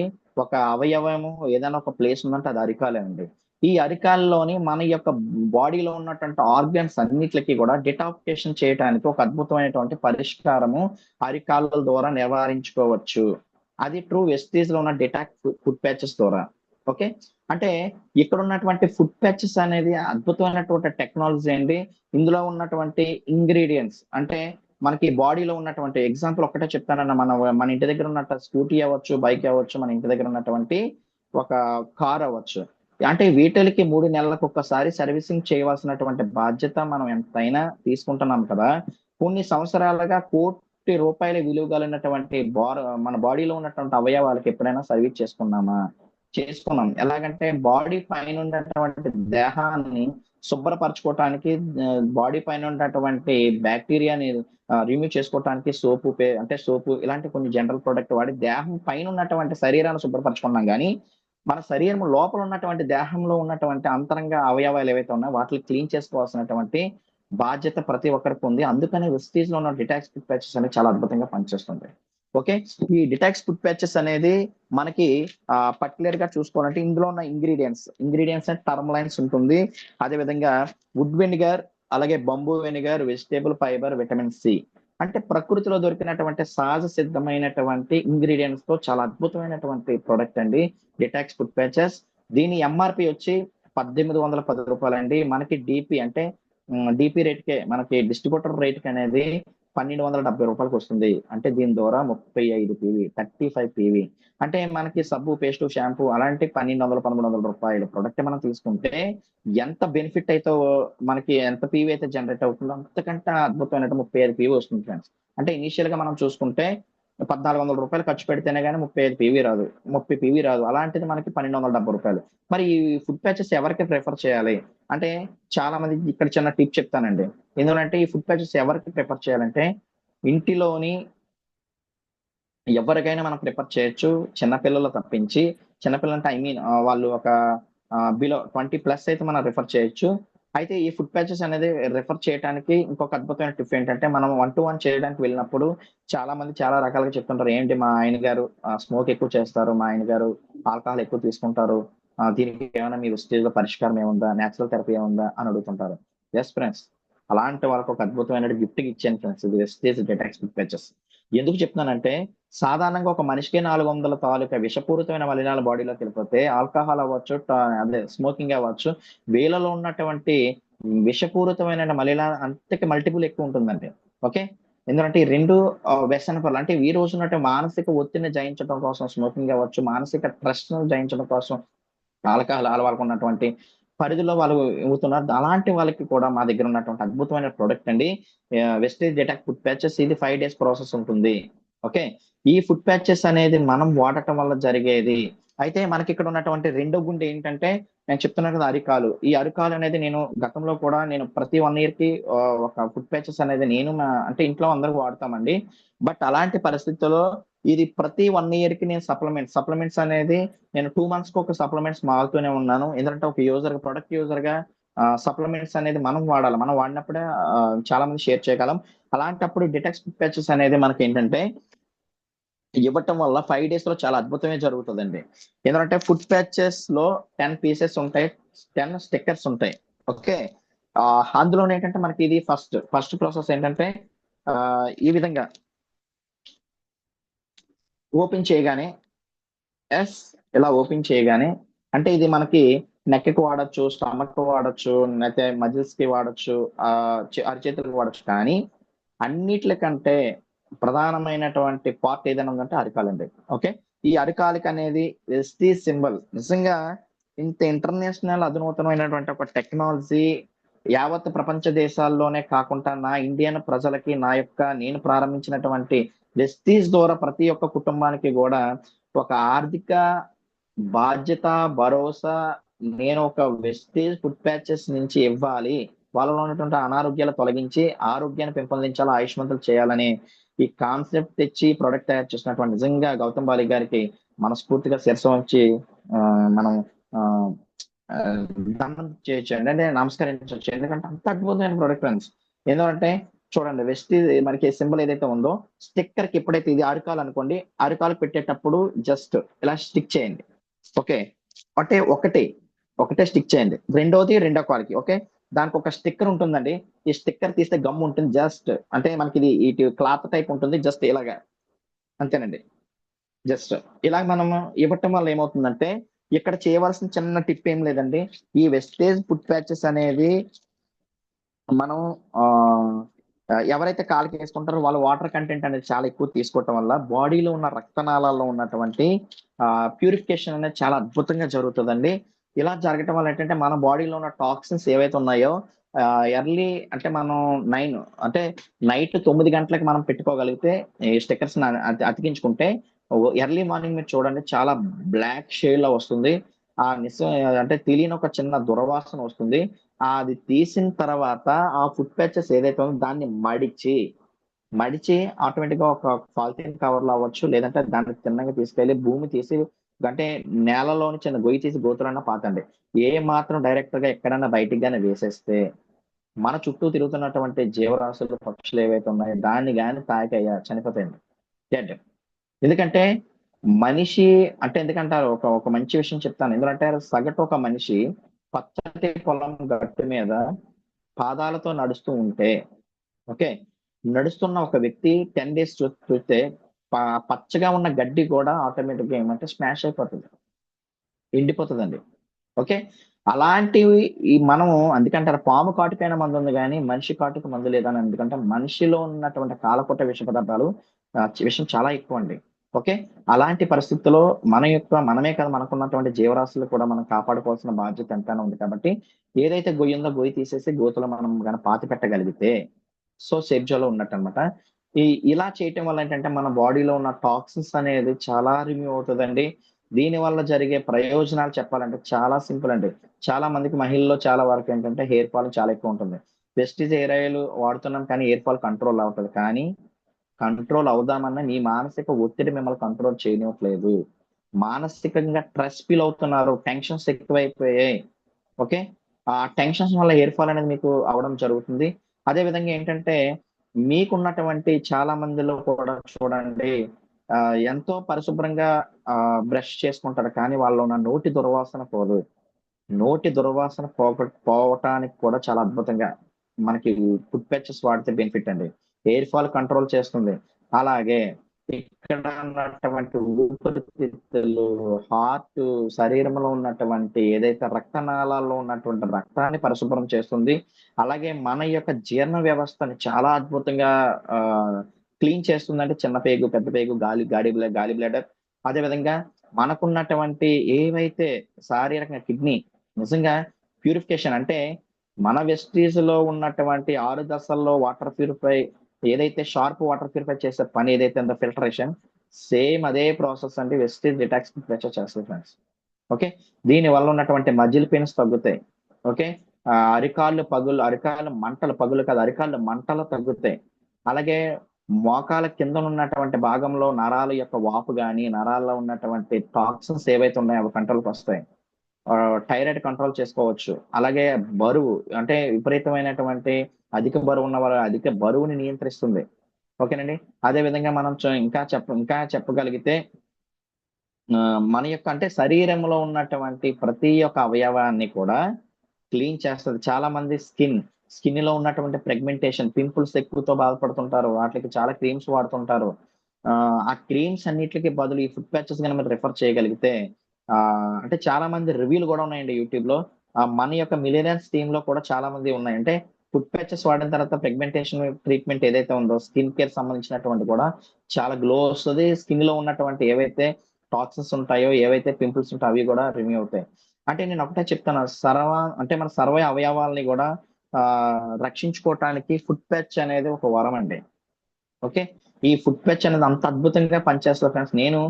ఒక అవయవము ఏదైనా ఒక ప్లేస్ ఉందంటే అది అరికాలే అండి. ఈ అరికాల్లోని మన యొక్క బాడీలో ఉన్నటువంటి ఆర్గన్స్ అన్నిటికి కూడా డిటాక్సిఫికేషన్ చేయడానికి ఒక అద్భుతమైనటువంటి పరిష్కారము అరికాళ్ళ ద్వారా నివారించుకోవచ్చు. అది ట్రూ వెస్టీజ్ లో ఉన్న డిటాక్స్ ఫుడ్ ప్యాచెస్ ద్వారా. ఓకే, అంటే ఇక్కడ ఉన్నటువంటి ఫుడ్ ప్యాచెస్ అనేది అద్భుతమైనటువంటి టెక్నాలజీ అండి. ఇందులో ఉన్నటువంటి ఇంగ్రీడియంట్స్ అంటే మనకి బాడీలో ఉన్నటువంటి ఎగ్జాంపుల్ ఒక్కటే చెప్తానన్న, మన ఇంటి దగ్గర ఉన్న స్కూటీ అవ్వచ్చు, బైక్ అవ్వచ్చు, మన ఇంటి దగ్గర ఉన్నటువంటి ఒక కార్ అవ్వచ్చు. అంటే వీటికి 3 నెలలకు ఒక్కసారి సర్వీసింగ్ చేయవలసినటువంటి బాధ్యత మనం ఎంతైనా తీసుకుంటున్నాం కదా. కొన్ని సంవత్సరాలుగా కోటి రూపాయల విలువ కలిగినటువంటి మన బాడీలో ఉన్నటువంటి అవయవాలకు ఎప్పుడైనా సర్వీస్ చేసుకున్నాం. ఎలాగంటే బాడీ పైన ఉన్నటువంటి దేహాన్ని శుభ్రపరచుకోవటానికి, బాడీ పైన ఉన్నటువంటి బ్యాక్టీరియాని రిమూవ్ చేసుకోవటానికి సోపు ఇలాంటి కొన్ని జనరల్ ప్రోడక్ట్ వాడి దేహం పైన ఉన్నటువంటి శరీరాన్ని శుభ్రపరచుకున్నాం. కానీ మన శరీరం లోపల ఉన్నటువంటి దేహంలో ఉన్నటువంటి అంతరంగ అవయవాలు ఏవైతే ఉన్నాయో వాటిని క్లీన్ చేసుకోవాల్సినటువంటి బాధ్యత ప్రతి ఒక్కరికి ఉంది. అందుకనే వెస్టీజ్ లో ఉన్న డిటాక్స్ ఫుడ్ ప్యాచెస్ అనేది చాలా అద్భుతంగా పనిచేస్తుంది. ఓకే, ఈ డిటాక్స్ ఫుడ్ ప్యాచెస్ అనేది మనకి పర్టికులర్ గా చూసుకోవాలంటే ఇందులో ఉన్న ఇంగ్రీడియంట్స్ అంటే టర్మలైన్స్ ఉంటుంది, అదే విధంగా వుడ్ వెనిగర్, అలాగే bamboo vinegar, vegetable fibre, vitamin c. అంటే ప్రకృతిలో దొరికినటువంటి సహజ సిద్ధమైనటువంటి ఇంగ్రీడియంట్స్ తో చాలా అద్భుతమైనటువంటి ప్రోడక్ట్ అండి డిటాక్స్ ఫుడ్ ప్యాచెస్. దీని ఎంఆర్పి వచ్చి 1810 రూపాయలండి. మనకి డిపి అంటే డిపి రేట్ కే, మనకి డిస్ట్రిబ్యూటర్ రేట్ కి అనేది 1270 రూపాయలకి వస్తుంది. అంటే దీని ద్వారా 35 పీవీ, 35 పీవీ. అంటే మనకి సబ్బు, పేస్ట్, షాంపూ అలాంటి 1200-1300 రూపాయల ప్రొడక్ట్ మనం తీసుకుంటే ఎంత బెనిఫిట్ అయితే మనకి ఎంత పీవీ అయితే జనరేట్ అవుతుందో అంతకంటే అద్భుతమైన 35 పీవీ వస్తుంది ఫ్రెండ్స్. అంటే ఇనీషియల్ గా మనం చూసుకుంటే 1400 రూపాయలు ఖర్చు పెడితేనే కానీ 35 పీవీ రాదు, 30 పీవీ రాదు. అలాంటిది మనకి 1270 రూపాయలు. మరి ఈ ఫుడ్ ప్యాచెస్ ఎవరికి ప్రిఫర్ చేయాలి అంటే చాలా మంది ఇక్కడ చిన్న టిప్ చెప్తానండి. ఎందుకంటే ఈ ఫుడ్ ప్యాచెస్ ఎవరికి ప్రిఫర్ చేయాలంటే ఇంటిలోని ఎవరికైనా మనం ప్రిఫర్ చేయొచ్చు, చిన్నపిల్లలు తప్పించి. చిన్నపిల్లలు అంటే వాళ్ళు ఒక బిలో 20+ అయితే మనం రిఫర్ చేయొచ్చు. అయితే ఈ ఫుడ్ ప్యాచెస్ అనేది రిఫర్ చేయడానికి ఇంకొక అద్భుతమైన టిప్ ఏంటంటే మనం 1-to-1 చేయడానికి వెళ్ళినప్పుడు చాలా మంది చాలా రకాలుగా చెప్తుంటారు. ఏంటి మా ఆయన గారు స్మోక్ ఎక్కువ చేస్తారు, మా ఆయన గారు ఆల్కహాల్ ఎక్కువ తీసుకుంటారు, దీనికి ఏమైనా మీ వెస్టేజ్ లో పరిష్కారం ఏముందా, నేచురల్ థెరపీ ఏముందా అని అడుగుతుంటారు. ఎస్ ఫ్రెండ్స్, అలాంటి వాళ్ళకి ఒక అద్భుతమైన గిఫ్ట్ ఇచ్చాను ఫ్రెండ్స్, ఇది వెస్టేజ్ డిటాక్స్ ఫుడ్ ప్యాచెస్. ఎందుకు చెప్తున్నానంటే సాధారణంగా ఒక మనిషికి 400 తాలూకా విషపూరితమైన మలినాల బాడీలోకి వెళ్ళిపోతే ఆల్కహాల్ అవ్వచ్చు, అదే స్మోకింగ్ అవ్వచ్చు, వేలలో ఉన్నటువంటి విషపూరితమైన మలినాల అంతకి మల్టిపుల్ ఎక్కువ ఉంటుందండి. ఓకే, ఎందుకంటే ఈ రెండు వ్యసన పనులు అంటే ఈ రోజు ఉన్నట్టు మానసిక ఒత్తిడిని జయించడం కోసం స్మోకింగ్ అవ్వచ్చు, మానసిక స్ట్రెస్ ను జయించడం కోసం ఆల్కహాల్ వాళ్ళకు ఉన్నటువంటి పరిధిలో వాళ్ళు ఇవ్వుతున్నారు. అలాంటి వాళ్ళకి కూడా మా దగ్గర ఉన్నటువంటి అద్భుతమైన ప్రొడక్ట్ అండి వెస్టేజ్ డిటాక్ ఫుడ్ ప్యాచెస్. ఇది 5 days ప్రాసెస్ ఉంటుంది. ఓకే, ఈ ఫుడ్ ప్యాచెస్ అనేది మనం వాడటం వల్ల జరిగేది. అయితే మనకి ఇక్కడ ఉన్నటువంటి రెండో గుండె ఏంటంటే నేను చెప్తున్నాను కదా, అరికాలు. ఈ అరికాలు అనేది నేను గతంలో కూడా నేను ప్రతి 1 year కి ఒక ఫుడ్ ప్యాచెస్ అనేది నేను అంటే ఇంట్లో అందరూ వాడతామండి. బట్ అలాంటి పరిస్థితుల్లో ఇది ప్రతి 1 year కి నేను సప్లిమెంట్స్ అనేది నేను 2 months కి ఒక సప్లిమెంట్స్ మారుతూనే ఉన్నాను. ఎందుకంటే ఒక ప్రొడక్ట్ యూజర్ గా సప్లిమెంట్స్ అనేది మనం వాడాలి. మనం వాడినప్పుడే చాలా మంది షేర్ చేయగలం. అలాంటప్పుడు డిటాక్స్ ఫుడ్ ప్యాచెస్ అనేది మనకి ఏంటంటే ఇవ్వటం వల్ల 5 days లో చాలా అద్భుతమే జరుగుతుందండి. ఎందుకంటే ఫుడ్ ప్యాచెస్ లో 10 pieces ఉంటాయి, 10 స్టిక్కర్స్ ఉంటాయి. ఓకే, అందులో ఏంటంటే మనకి ఇది ఫస్ట్ ప్రాసెస్ ఏంటంటే ఈ విధంగా ఓపెన్ చేయగానే ఇలా ఓపెన్ చేయగానే అంటే ఇది మనకి నెక్ కి వాడచ్చు, స్టమక్ కి వాడచ్చు, లేకపోతే మజిల్స్ కి వాడచ్చు, అరిచేతులకు వాడచ్చు. కానీ అన్నిట్లకంటే ప్రధానమైనటువంటి పార్ట్ ఏదైనా ఉందంటే అరికాలండి. ఓకే, ఈ అరికాలిక అనేది ఎస్టీ సింబల్. నిజంగా ఇంత ఇంటర్నేషనల్ అధునూతనమైనటువంటి ఒక టెక్నాలజీ యావత్ ప్రపంచ దేశాల్లోనే కాకుండా నా ఇండియన్ ప్రజలకి నేను ప్రారంభించినటువంటి వెస్టీజ్ ద్వారా ప్రతి ఒక్క కుటుంబానికి కూడా ఒక ఆర్థిక బాధ్యత, భరోసా నేను ఒక వెస్టీజ్ ఫుడ్ ప్యాచెస్ నుంచి ఇవ్వాలి. వాళ్ళలో ఉన్నటువంటి అనారోగ్యాలు తొలగించి ఆరోగ్యాన్ని పెంపొందించాలి, ఆయుష్మంతులు చేయాలని ఈ కాన్సెప్ట్ తెచ్చి ప్రొడక్ట్ తయారు చేసినటువంటి నిజంగా గౌతమ్ బాలి గారికి మనస్ఫూర్తిగా శిరస వంచి మనం దండం చేయొచ్చండి, అంటే నమస్కరించవచ్చు. ఎందుకంటే అంత అద్భుతమైన ప్రొడక్ట్ ఫ్రెండ్స్. ఎందుకంటే చూడండి, వెస్టీజ్ మనకి సింబల్ ఏదైతే ఉందో స్టిక్కర్ కి ఎప్పుడైతే ఇది అరికాలు అనుకోండి, అరికాలు పెట్టేటప్పుడు జస్ట్ ఇలా స్టిక్ చేయండి. ఓకే, ఒకటే స్టిక్ చేయండి. రెండో కాల్కి. ఓకే, దానికి ఒక స్టిక్కర్ ఉంటుందండి. ఈ స్టిక్కర్ తీస్తే గమ్ ఉంటుంది. జస్ట్ అంటే మనకి ఇది ఇటు క్లాత్ టైప్ ఉంటుంది. జస్ట్ ఇలాగా అంతేనండి. జస్ట్ ఇలా మనం ఇవ్వటం వల్ల ఏమవుతుందంటే ఇక్కడ చేయవలసిన చిన్న టిప్ ఏం లేదండి. ఈ వెస్టేజ్ ఫుడ్ ప్యాచెస్ అనేది మనం ఎవరైతే కాలుకి వేసుకుంటారో వాళ్ళు వాటర్ కంటెంట్ అనేది చాలా ఎక్కువ తీసుకోవటం వల్ల బాడీలో ఉన్న రక్తనాళాల్లో ఉన్నటువంటి ప్యూరిఫికేషన్ అనేది చాలా అద్భుతంగా జరుగుతుందండి. ఇలా జరగటం వల్ల ఏంటంటే మన బాడీలో ఉన్న టాక్సిన్స్ ఏవైతే ఉన్నాయో ఎర్లీ అంటే మనం నైట్ 9 గంటలకు మనం పెట్టుకోగలిగితే ఈ స్టిక్కర్స్ అతికించుకుంటే ఎర్లీ మార్నింగ్ మీరు చూడండి చాలా బ్లాక్ షేడ్ లో వస్తుంది. అంటే తెలియని ఒక చిన్న దుర్వాసన వస్తుంది. అది తీసిన తర్వాత ఆ ఫుడ్ ప్యాచెస్ ఏదైతే ఉందో దాన్ని మడిచి ఆటోమేటిక్ గా ఒక పాలిథిన్ కవర్ లో అవ్వచ్చు, లేదంటే దాన్ని తిన్నగా తీసుకెళ్లి భూమి తీసి అంటే నేలలోని చిన్న గొయ్యి తీసి గోతులన్నా పాతండి. ఏ మాత్రం డైరెక్ట్ గా ఎక్కడన్నా బయటికి గానే వేసేస్తే మన చుట్టూ తిరుగుతున్నటువంటి జీవరాశులు, పక్షులు ఏవైతే ఉన్నాయో దాన్ని గాని తాకి చనిపోతాయండి, డెడ్. ఎందుకంటే మనిషి అంటే ఎందుకంటారు ఒక మంచి విషయం చెప్తాను. ఎందుకంటే సగటు ఒక మనిషి పచ్చటి పొలం గట్టు మీద పాదాలతో నడుస్తూ ఉంటే, ఓకే, నడుస్తున్న ఒక వ్యక్తి 10 days చూస్తే పచ్చగా ఉన్న గడ్డి కూడా ఆటోమేటిక్ గా ఏమంటే స్మాష్ అయిపోతుంది, ఎండిపోతుందండి. ఓకే, అలాంటివి ఈ మనము అందుకంటారు పాము కాటుకైన మందు ఉంది కానీ మనిషి కాటుకు మందు లేదని. ఎందుకంటే మనిషిలో ఉన్నటువంటి కాలకొట్ట విష పదార్థాలు విషం చాలా ఎక్కువ అండి. ఓకే, అలాంటి పరిస్థితుల్లో మనమే కదా మనకున్నటువంటి జీవరాశులు కూడా మనం కాపాడుకోవాల్సిన బాధ్యత ఎంతైనా ఉంది. కాబట్టి ఏదైతే గొయ్యి ఉందో గొయ్యి తీసేసి గోతులో మనం కానీ పాతి పెట్టగలిగితే సో సేఫ్ జోన్లో ఉన్నట్టు అనమాట. ఇలా చేయటం వల్ల ఏంటంటే మన బాడీలో ఉన్న టాక్సిన్స్ అనేది చాలా రిమూవ్ అవుతుందండి. దీని వల్ల జరిగే ప్రయోజనాలు చెప్పాలంటే చాలా సింపుల్ అండి. చాలా మందికి మహిళల్లో చాలా వరకు ఏంటంటే హెయిర్ ఫాల్ చాలా ఎక్కువ ఉంటుంది. వెస్టీజ్ హెయిర్ ఆయిల్ వాడుతున్నాం కానీ హెయిర్ ఫాల్ కంట్రోల్ అవుతుంది. కానీ కంట్రోల్ అవుదామన్నా మీ మానసిక ఒత్తిడి మిమ్మల్ని కంట్రోల్ చేయనివ్వట్లేదు. మానసికంగా స్ట్రెస్ ఫీల్ అవుతున్నారు, టెన్షన్స్ ఎక్కువైపోయాయి. ఓకే, ఆ టెన్షన్స్ వల్ల హెయిర్ ఫాల్ అనేది మీకు అవడం జరుగుతుంది. అదే విధంగా ఏంటంటే మీకున్నటువంటి చాలా మందిలో కూడా చూడండి ఎంతో పరిశుభ్రంగా బ్రష్ చేసుకుంటారు కానీ వాళ్ళు ఉన్న నోటి దుర్వాసన పోదు. నోటి దుర్వాసన పోవటానికి కూడా చాలా అద్భుతంగా మనకి ఫుడ్ ప్యాచెస్ వాడితే బెనిఫిట్ అండి. హెయిర్ ఫాల్ కంట్రోల్ చేస్తుంది. అలాగే ఇక్కడ ఉన్నటువంటి ఊపిరితిత్తులు, హార్ట్, శరీరంలో ఉన్నటువంటి ఏదైతే రక్తనాళాల్లో ఉన్నటువంటి రక్తాన్ని పరిశుభ్రం చేస్తుంది. అలాగే మన యొక్క జీర్ణ వ్యవస్థని చాలా అద్భుతంగా క్లీన్ చేస్తుంది. అంటే చిన్న పేగు, పెద్ద పేగు, గాలి బ్లాడర్. అదే విధంగా మనకున్నటువంటి ఏవైతే శారీరక కిడ్నీ నిజంగా ప్యూరిఫికేషన్, అంటే మన వెస్టీజ్ లో ఉన్నటువంటి 6 దశల్లో వాటర్ ప్యూరిఫై ఏదైతే షార్ప్ వాటర్ ప్యూరిఫై చేసే పని ఏదైతే ఉందో ఫిల్టరేషన్, సేమ్ అదే ప్రాసెస్ అండి వెస్టీజ్ డిటాక్స్ ప్రెషర్ చేస్తుంది ఫ్రెండ్స్. ఓకే, దీని వల్ల ఉన్నటువంటి మజిల్ పెయిన్స్ తగ్గుతాయి. ఓకే, అరికాళ్ళు మంటలు, పగులు కాదు, అరికాళ్ళు మంటలు తగ్గుతాయి. అలాగే మోకాల కింద ఉన్నటువంటి భాగంలో నరాల యొక్క వాపు కానీ, నరాల్లో ఉన్నటువంటి టాక్సిన్స్ ఏవైతే ఉన్నాయో అవి కంట్రోల్కి వస్తాయి. థైరాయిడ్ కంట్రోల్ చేసుకోవచ్చు. అలాగే బరువు, అంటే విపరీతమైనటువంటి అధిక బరువు ఉన్న వారు అధిక బరువుని నియంత్రిస్తుంది. ఓకేనండి. అదే విధంగా మనం ఇంకా చెప్పగలిగితే మన యొక్క అంటే శరీరంలో ఉన్నటువంటి ప్రతి ఒక్క అవయవాన్ని కూడా క్లీన్ చేస్తుంది. చాలా మంది స్కిన్ లో ఉన్నటువంటి ప్రెగ్మెంటేషన్, పింపుల్స్ ఎక్కువతో బాధపడుతుంటారు. వాటికి చాలా క్రీమ్స్ వాడుతుంటారు. ఆ క్రీమ్స్ అన్నిటికి బదులు ఈ ఫుడ్ ప్యాచెస్ కనుక మీరు రిఫర్ చేయగలిగితే, అంటే చాలా మంది రివ్యూలు కూడా ఉన్నాయండి యూట్యూబ్ లో. మన యొక్క మిలియనర్స్ టీమ్ లో కూడా చాలా మంది ఉన్నాయి. అంటే ఫుడ్ ప్యాచెస్ వాడిన తర్వాత పిగ్మెంటేషన్ ట్రీట్మెంట్ ఏదైతే ఉందో స్కిన్ కేర్ సంబంధించినటువంటి కూడా చాలా గ్లో వస్తుంది. స్కిన్ లో ఉన్నటువంటి ఏవైతే టాక్సిన్స్ ఉంటాయో, ఏవైతే పింపుల్స్ ఉంటాయో అవి కూడా రిమూవ్ అవుతాయి. అంటే నేను ఒకటే చెప్తాను, మన సర్వ అవయవాల్ని కూడా రక్షించుకోవటానికి ఫుడ్ ప్యాచ్ అనేది ఒక వరం అండి. ఓకే, ఈ ఫుడ్ ప్యాచ్ అనేది అంత అద్భుతంగా పనిచేస్తుంది ఫ్రెండ్స్. నేను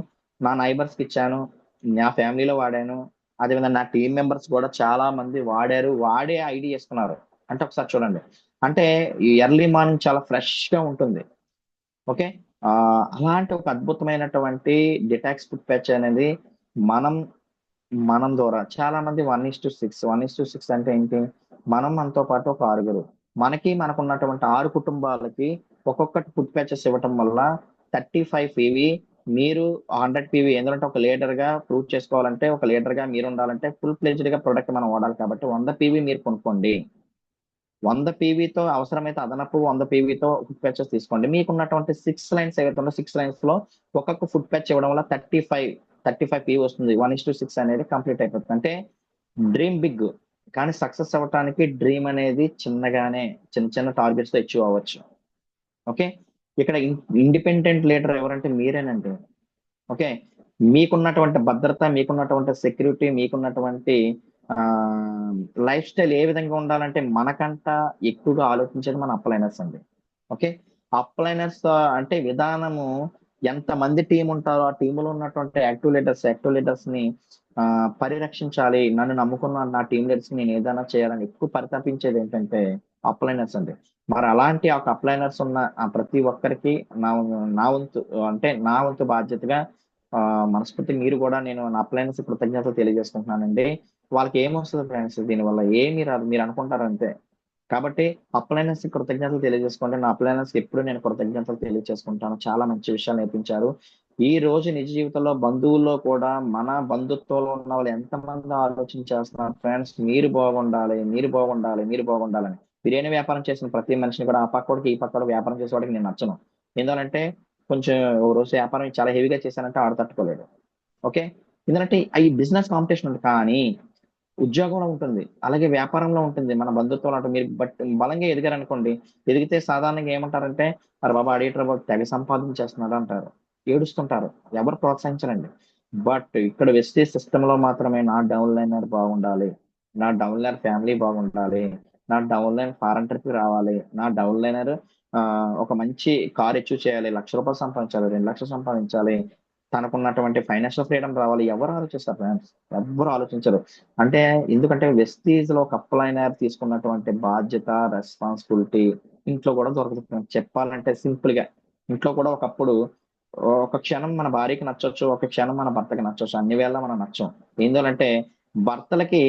నా నైబర్స్ కి ఇచ్చాను, నా ఫ్యామిలీలో వాడాను. అదేవిధంగా నా టీం మెంబర్స్ కూడా చాలా మంది వాడే ఐడి చేస్తున్నారు. అంటే ఒకసారి చూడండి, అంటే ఈ ఎర్లీ మార్నింగ్ చాలా ఫ్రెష్ గా ఉంటుంది. ఓకే, అలాంటి ఒక అద్భుతమైనటువంటి డిటాక్స్ ఫుడ్ ప్యాచ్ అనేది మనం ద్వారా చాలా మంది 1:6 అంటే ఏంటి, మనతో పాటు ఒక 6 మనకున్నటువంటి 6 కుటుంబాలకి ఒక్కొక్కటి ఫుడ్ ప్యాచెస్ ఇవ్వటం వల్ల 35 PV, మీరు 100 PV. ఎందుకంటే ఒక లీడర్ గా ప్రూవ్ చేసుకోవాలంటే, ఒక లీడర్ గా మీరు ఉండాలంటే ఫుల్ ప్లేజ్డ్ గా ప్రొడక్ట్ మనం వాడాలి. కాబట్టి 100 PV మీరు కొనుక్కోండి. 100 PVతో అవసరమైతే అదనపు 100 PVతో ఫుడ్ ప్యాచెస్ తీసుకోండి. మీకున్నటువంటి 6 లైన్స్ ఏవైతే ఉందో 6 లైన్స్ లో ఒక్కొక్క ఫుడ్ ప్యాచ్ ఇవ్వడం వల్ల 35 PV వస్తుంది. 1:6 అనేది కంప్లీట్ అయిపోతుంది. అంటే డ్రీమ్ బిగ్, కానీ సక్సెస్ అవ్వటానికి డ్రీమ్ అనేది చిన్న టార్గెట్స్ తో అచీవ్ అవ్వచ్చు. ఓకే, ఇక్కడ ఇండిపెండెంట్ లీడర్ ఎవరంటే మీరేనండి. ఓకే, మీకున్నటువంటి భద్రత, మీకున్నటువంటి సెక్యూరిటీ, మీకున్నటువంటి లైఫ్ స్టైల్ ఏ విధంగా ఉండాలంటే మనకంట ఎక్కువగా ఆలోచించేది మన అప్లైనర్స్ అండి. ఓకే, అప్లైనర్స్ అంటే విధానము, ఎంత మంది టీం ఉంటారో ఆ టీంలో ఉన్నటువంటి యాక్టివ్ లీడర్స్ ని పరిరక్షించాలి. నన్ను నమ్ముకున్న నా టీం లీడర్స్ నేను ఏదైనా చేయాలని ఎక్కువ పరితపించేది ఏంటంటే అప్లైనర్స్ అండి. మరి అలాంటి ఒక అప్లైనర్స్ ఉన్న ప్రతి ఒక్కరికి నా వంతు బాధ్యతగా మనస్ఫూర్తి మీరు కూడా నేను నా అప్లైనర్స్ కృతజ్ఞతలు తెలియజేసుకుంటున్నానండి. వాళ్ళకి ఏమొస్తుంది ఫ్రెండ్స్, దీనివల్ల ఏమీ రాదు, మీరు అనుకుంటారు అంతే. కాబట్టి అప్లైనర్స్ కృతజ్ఞతలు తెలియజేసుకోండి. నా అప్లైనర్స్ ఎప్పుడు నేను కృతజ్ఞతలు తెలియజేసుకుంటాను. చాలా మంచి విషయాలు నేర్పించారు. ఈ రోజు నిజ జీవితంలో బంధువుల్లో కూడా మన బంధుత్వంలో ఉన్న వాళ్ళు ఎంతమంది ఆలోచన చేస్తున్నారు ఫ్రెండ్స్, మీరు బాగుండాలని. బిర్యానీ వ్యాపారం చేసిన ప్రతి మనిషిని కూడా ఆ పక్కోడికి ఈ పక్కోడు వ్యాపారం చేసేవాడికి నేను నచ్చను. ఎందుకంటే కొంచెం ఓ రోజు వ్యాపారం చాలా హెవీగా చేశానంటే ఆడ తట్టుకోలేడు. ఓకే, ఎందుకంటే ఈ బిజినెస్ కాంపిటీషన్ ఉంది, కానీ ఉద్యోగంలో ఉంటుంది, అలాగే వ్యాపారంలో ఉంటుంది, మన బంధుత్వంలో ఉంటుంది. మీరు బలంగా ఎదిగారనుకోండి, ఎదిగితే సాధారణంగా ఏమంటారంటే, మరి బాబా అడిగేటర్ బాబు తెగ సంపాదించేస్తున్నాడు అంటారు, ఏడుస్తుంటారు, ఎవరు ప్రోత్సహించరండి. బట్ ఇక్కడ వెస్టీ సిస్టమ్ లో మాత్రమే నా డౌన్ లైనర్ బాగుండాలి, నా డౌన్ లైనర్ ఫ్యామిలీ బాగుండాలి, నా డౌన్ లైన్ ఫారెన్ ట్రిప్ రావాలి, నా డౌన్ లైనర్ ఒక మంచి కార్ అచీవ్ చేయాలి, ₹1,00,000 సంపాదించాలి, 2,00,000 సంపాదించాలి, తనకున్నటువంటి ఫైనాన్షియల్ ఫ్రీడమ్ రావాలి. ఎవరు ఆలోచిస్తారు ఫ్రెండ్స్? ఎవ్వరు ఆలోచించరు. అంటే ఎందుకంటే వెస్టీజ్ లో ఒక అప్లైనర్ తీసుకున్నటువంటి బాధ్యత, రెస్పాన్సిబిలిటీ ఇంట్లో కూడా దొరకదు. చెప్పాలంటే సింపుల్ గా, ఇంట్లో కూడా ఒకప్పుడు ఒక క్షణం మన భార్యకి నచ్చొచ్చు, ఒక క్షణం మన భర్తకి నచ్చొచ్చు, అన్ని వేళ మనం నచ్చం. ఏంటంటే భర్తలకి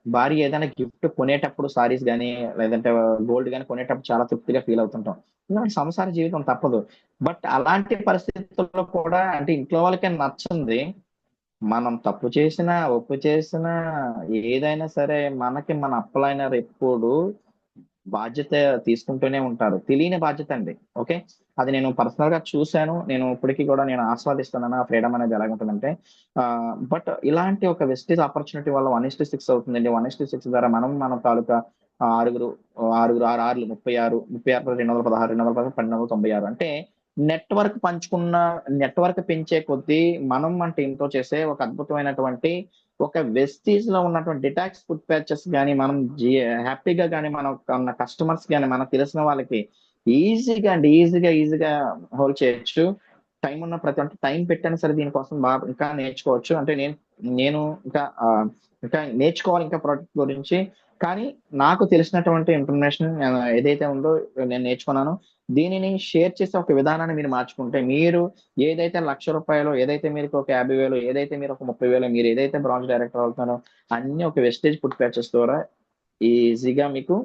భార్య ఏదైనా గిఫ్ట్ కొనేటప్పుడు సారీస్ కానీ లేదంటే గోల్డ్ కానీ కొనేటప్పుడు చాలా తృప్తిగా ఫీల్ అవుతుంటాం. ఎందుకంటే సంసార జీవితం తప్పదు. బట్ అలాంటి పరిస్థితుల్లో కూడా అంటే ఇంట్లో వాళ్ళకి నచ్చింది, మనం తప్పు చేసినా ఒప్పు చేసినా ఏదైనా సరే మనకి మన అప్లైనర్ ఎప్పుడు బాధ్యత తీసుకుంటూనే ఉంటారు. తెలియని బాధ్యత అండి. ఓకే. అది నేను పర్సనల్ గా చూశాను. నేను ఇప్పటికీ కూడా నేను ఆస్వాదిస్తున్నాను. ఆ ఫ్రీడమ్ అనేది ఎలాగుంటుందంటే బట్ ఇలాంటి ఒక వెస్టేజ్ ఆపర్చునిటీ వల్ల 1:6 అవుతుందండి. 1:6 ద్వారా మన తాలూకా ఆరుగురు ఆరుగురు 6 6లు 36 36 216 216 1296 అంటే నెట్వర్క్ పెంచే కొద్దీ మనం మన టీంతో చేసే ఒక అద్భుతమైనటువంటి ఒక వెస్టీజ్ లో ఉన్నటువంటి డిటాక్స్ ఫుడ్ ప్యాచెస్ కానీ మనం హ్యాపీగా కానీ మనం ఉన్న కస్టమర్స్ కానీ మనకు తెలిసిన వాళ్ళకి ఈజీగా హోల్డ్ చేయొచ్చు. టైం ఉన్న ప్రతి ఒక్క టైం పెట్టాను సరే దీనికోసం బాగా ఇంకా నేర్చుకోవచ్చు. అంటే నేను ఇంకా నేర్చుకోవాలి ఇంకా ప్రోడక్ట్ గురించి. కానీ నాకు తెలిసినటువంటి ఇన్ఫర్మేషన్ ఏదైతే ఉందో నేను నేర్చుకున్నాను. దీనిని షేర్ చేసే ఒక విధానాన్ని మీరు మార్చుకుంటే మీరు ఏదైతే ₹1,00,000 ఏదైతే మీరు ఒక 50,000 ఏదైతే మీరు ఒక 30,000 మీరు ఏదైతే బ్రాంచ్ డైరెక్టర్ అవుతున్నారో అన్ని ఒక వెస్టేజ్ ఫుడ్ ప్యాచెస్ ద్వారా ఈజీగా మీకు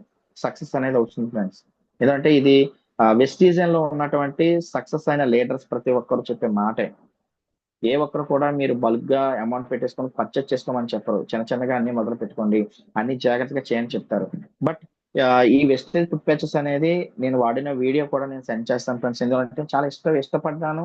సక్సెస్ అనేది అవుతుంది ఫ్రెండ్స్. ఎందుకంటే ఇది వెస్టీజియన్ లో ఉన్నటువంటి సక్సెస్ అయిన లీడర్స్ ప్రతి ఒక్కరు చెప్పే మాటే. ఏ ఒక్కరు కూడా మీరు బల్క్ గా అమౌంట్ పెట్టేసుకొని పర్చేస్ చేసుకోమని చెప్పరు. చిన్నగా అన్ని మొదలు పెట్టుకోండి, అన్ని జాగ్రత్తగా చేయని చెప్తారు. బట్ ఈ వెస్టేజ్ ఫుడ్ ప్యాచెస్ అనేది నేను వాడిన వీడియో కూడా నేను సెండ్ చేస్తాను ఫ్రెండ్స్. ఎందుకంటే చాలా ఇష్టపడ్డాను.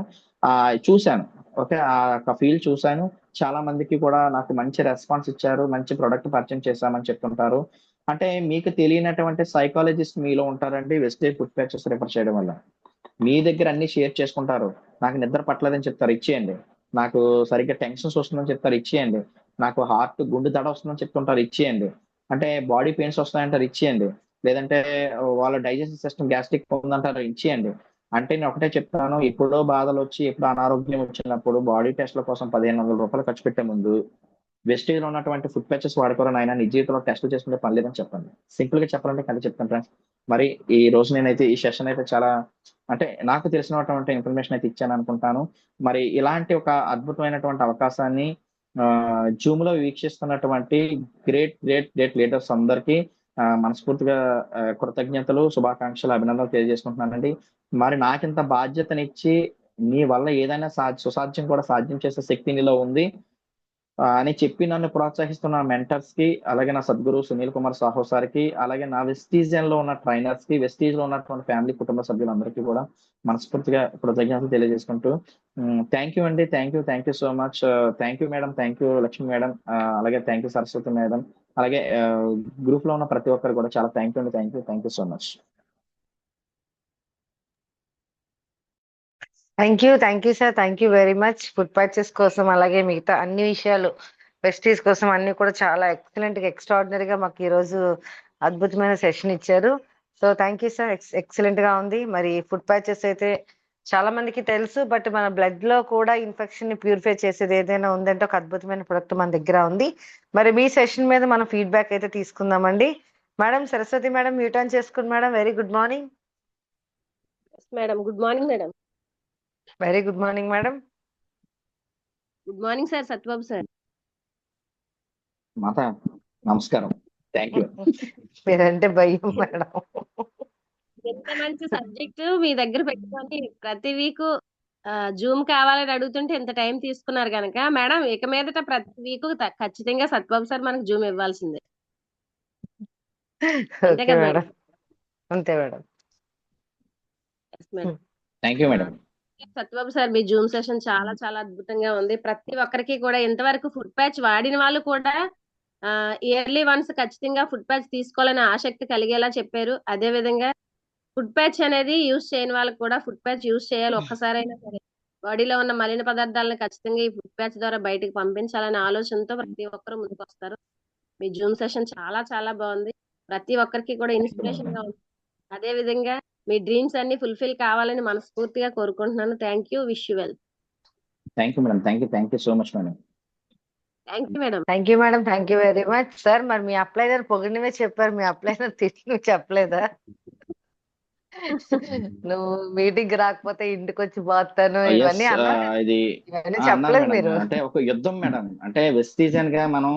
చూశాను. ఓకే. ఆ యొక్క ఫీల్ చూశాను. చాలా మందికి కూడా నాకు మంచి రెస్పాన్స్ ఇచ్చారు. మంచి ప్రొడక్ట్ పరిచయం చేశామని చెప్తుంటారు. అంటే మీకు తెలియనటువంటి సైకాలజిస్ట్ మీలో ఉంటారండి వెస్టేజ్ ఫుడ్ ప్యాచెస్ రిఫర్ చేయడం వల్ల. మీ దగ్గర అన్ని షేర్ చేసుకుంటారు. నాకు నిద్ర పట్టలేదని చెప్తారు, ఇచ్చేయండి. నాకు సరిగ్గా టెన్షన్స్ వస్తుందని చెప్తారు, ఇచ్చేయండి. నాకు గుండె దడ వస్తుందని చెప్తుంటారు, ఇచ్చేయండి. అంటే బాడీ పెయిన్స్ వస్తాయంటారు, ఇచ్చేయండి. లేదంటే వాళ్ళ డైజెస్టివ్ సిస్టమ్ గ్యాస్ట్రిక్ ఉందంటారు, ఇచ్చేయండి. అంటే నేను ఒకటే చెప్తాను, ఎప్పుడో బాధలు వచ్చి ఎప్పుడో అనారోగ్యం వచ్చినప్పుడు బాడీ టెస్ట్ల కోసం ₹1,500 ఖర్చు పెట్టే ముందు వెస్టేజ్ లో ఉన్నటువంటి ఫుడ్ ప్యాచెస్ వాడుకోవాలని ఆయన నీ జీవితంలో టెస్టులు చేసుకుంటే పని లేదని చెప్పండి. సింపుల్ గా చెప్పాలంటే కలిసి చెప్తాను ఫ్రెండ్స్. మరి ఈ రోజు నేనైతే ఈ సెషన్ అయితే చాలా అంటే నాకు తెలిసినటువంటి ఇన్ఫర్మేషన్ అయితే ఇచ్చాను అనుకుంటాను. మరి ఇలాంటి ఒక అద్భుతమైనటువంటి అవకాశాన్ని జూమ్ లో వీక్షిస్తున్నటువంటి గ్రేట్ లీడర్స్ అందరికీ మనస్ఫూర్తిగా కృతజ్ఞతలు, శుభాకాంక్షలు, అభినందనలు తెలియజేసుకుంటున్నానండి. మరి నాకింత బాధ్యతనిచ్చి నీ వల్ల ఏదైనా సుసాధ్యం కూడా సాధ్యం చేసే శక్తి నీలో ఉంది అని చెప్పి నన్ను ప్రోత్సహిస్తున్న మెంటర్స్ కి, అలాగే నా సద్గురు సునీల్ కుమార్ సాహు సార్కి, అలాగే నా వెస్టీజియన్ లో ఉన్న ట్రైనర్స్ కి, వెస్టీజ్ లో ఉన్నటువంటి ఫ్యామిలీ కుటుంబ సభ్యులందరికీ కూడా మనస్ఫూర్తిగా కృతజ్ఞతలు తెలియజేసుకుంటూ థ్యాంక్ యూ అండి. Thank you so much. Thank you madam, thank you Lakshmi madam, అలాగే థ్యాంక్ యూ సరస్వతి మేడం, అలాగే గ్రూప్ లో ఉన్న ప్రతి ఒక్కరు కూడా చాలా థ్యాంక్ యూ అండి. Thank you so much. Thank you sir. Thank you very much. Food patches కోసం అలాగే మిగతా అన్ని విషయాలు వెస్టీజ్ కోసం అన్ని కూడా చాలా ఎక్సలెంట్ గా ఎక్స్ట్రాడినరీగా మాకు ఈ రోజు అద్భుతమైన సెషన్ ఇచ్చారు. So thank you sir. Excellent గా ఉంది. మరి ఫుడ్ ప్యాచెస్ అయితే చాలా మందికి తెలుసు, బట్ మన బ్లడ్ లో కూడా ఇన్ఫెక్షన్ ని ప్యూరిఫై చేసేది ఏదైనా ఉందంటే ఒక అద్భుతమైన ప్రొడక్ట్ మన దగ్గర ఉంది. మరి మీ సెషన్ మీద మనం ఫీడ్బ్యాక్ అయితే తీసుకుందామండి. Madam Saraswati madam, mute on చేసుకోండి madam. Very good morning. Madam good morning madam. Very good morning madam. Good morning sir, Satyababu sir. మాత నమస్కారం. Thank you. మీరంటే భయం మేడం. ఎంత మంచి సబ్జెక్ట్ మీ దగ్గర పెట్టుకొని ప్రతి వీక్ జూమ్ కావాలని అడుగుతుంటే ఎంత టైం తీసుకున్నారు కనుక మేడం ఇక మీదట ప్రతి వీక్ ఖచ్చితంగా సత్యబాబు సార్ మనకు జూమ్ ఇవ్వాల్సిందే. అంతే ఓకే కదా మేడం. అంతే madam. Madam. Thank you madam. Satyababu sir me Zoom session చాలా చాలా అద్భుతంగా ఉంది. ప్రతి ఒక్కరికి కూడా ఇంతవరకు ఫుడ్ ప్యాచ్ వాడిన వాళ్ళు కూడా ఇయర్లీ వన్స్ ఖచ్చితంగా ఫుడ్ ప్యాచ్ తీసుకోవాలని ఆసక్తి కలిగేలా చెప్పారు. అదే విధంగా ఫుడ్ ప్యాచ్ అనేది యూజ్ చేయని వాళ్ళకి కూడా ఫుడ్ ప్యాచ్ యూజ్ చేయాలి, ఒక్కసారైనా సరే బాడీలో ఉన్న మలిన పదార్థాలను ఖచ్చితంగా ఈ ఫుడ్ ప్యాచ్ ద్వారా బయటకు పంపించాలనే ఆలోచనతో ప్రతి ఒక్కరు ముందుకు వస్తారు. మీ జూమ్ సెషన్ చాలా చాలా బాగుంది. ప్రతి ఒక్కరికి కూడా ఇన్స్పిరేషన్ గా ఉంది. అదే విధంగా మీ డ్రీమ్స్ అన్ని ఫుల్ఫిల్ కావాలని మనస్ఫూర్తిగా కోరుకుంటున్నాను. Thank you. Wish you well. Thank you madam. Thank you so much madam. Thank you madam. Thank you madam. Thank you very much sir. మరి మీ అప్లైనర్ పొగిడినవే చెప్పారు, మీ అప్లైనర్ తిట్టినవి చెప్పలేదా? నువ్వు మీటింగ్ రాకపోతే ఇంటికి వచ్చి పోతాను ఇవన్నీ అన్నారు. ఇది ఇవన్నీ అన్నారు చెప్పలేదు మేడం. మీరు. అంటే ఒక యుద్ధం మేడం. అంటే వెస్టీజియన్ గా మనం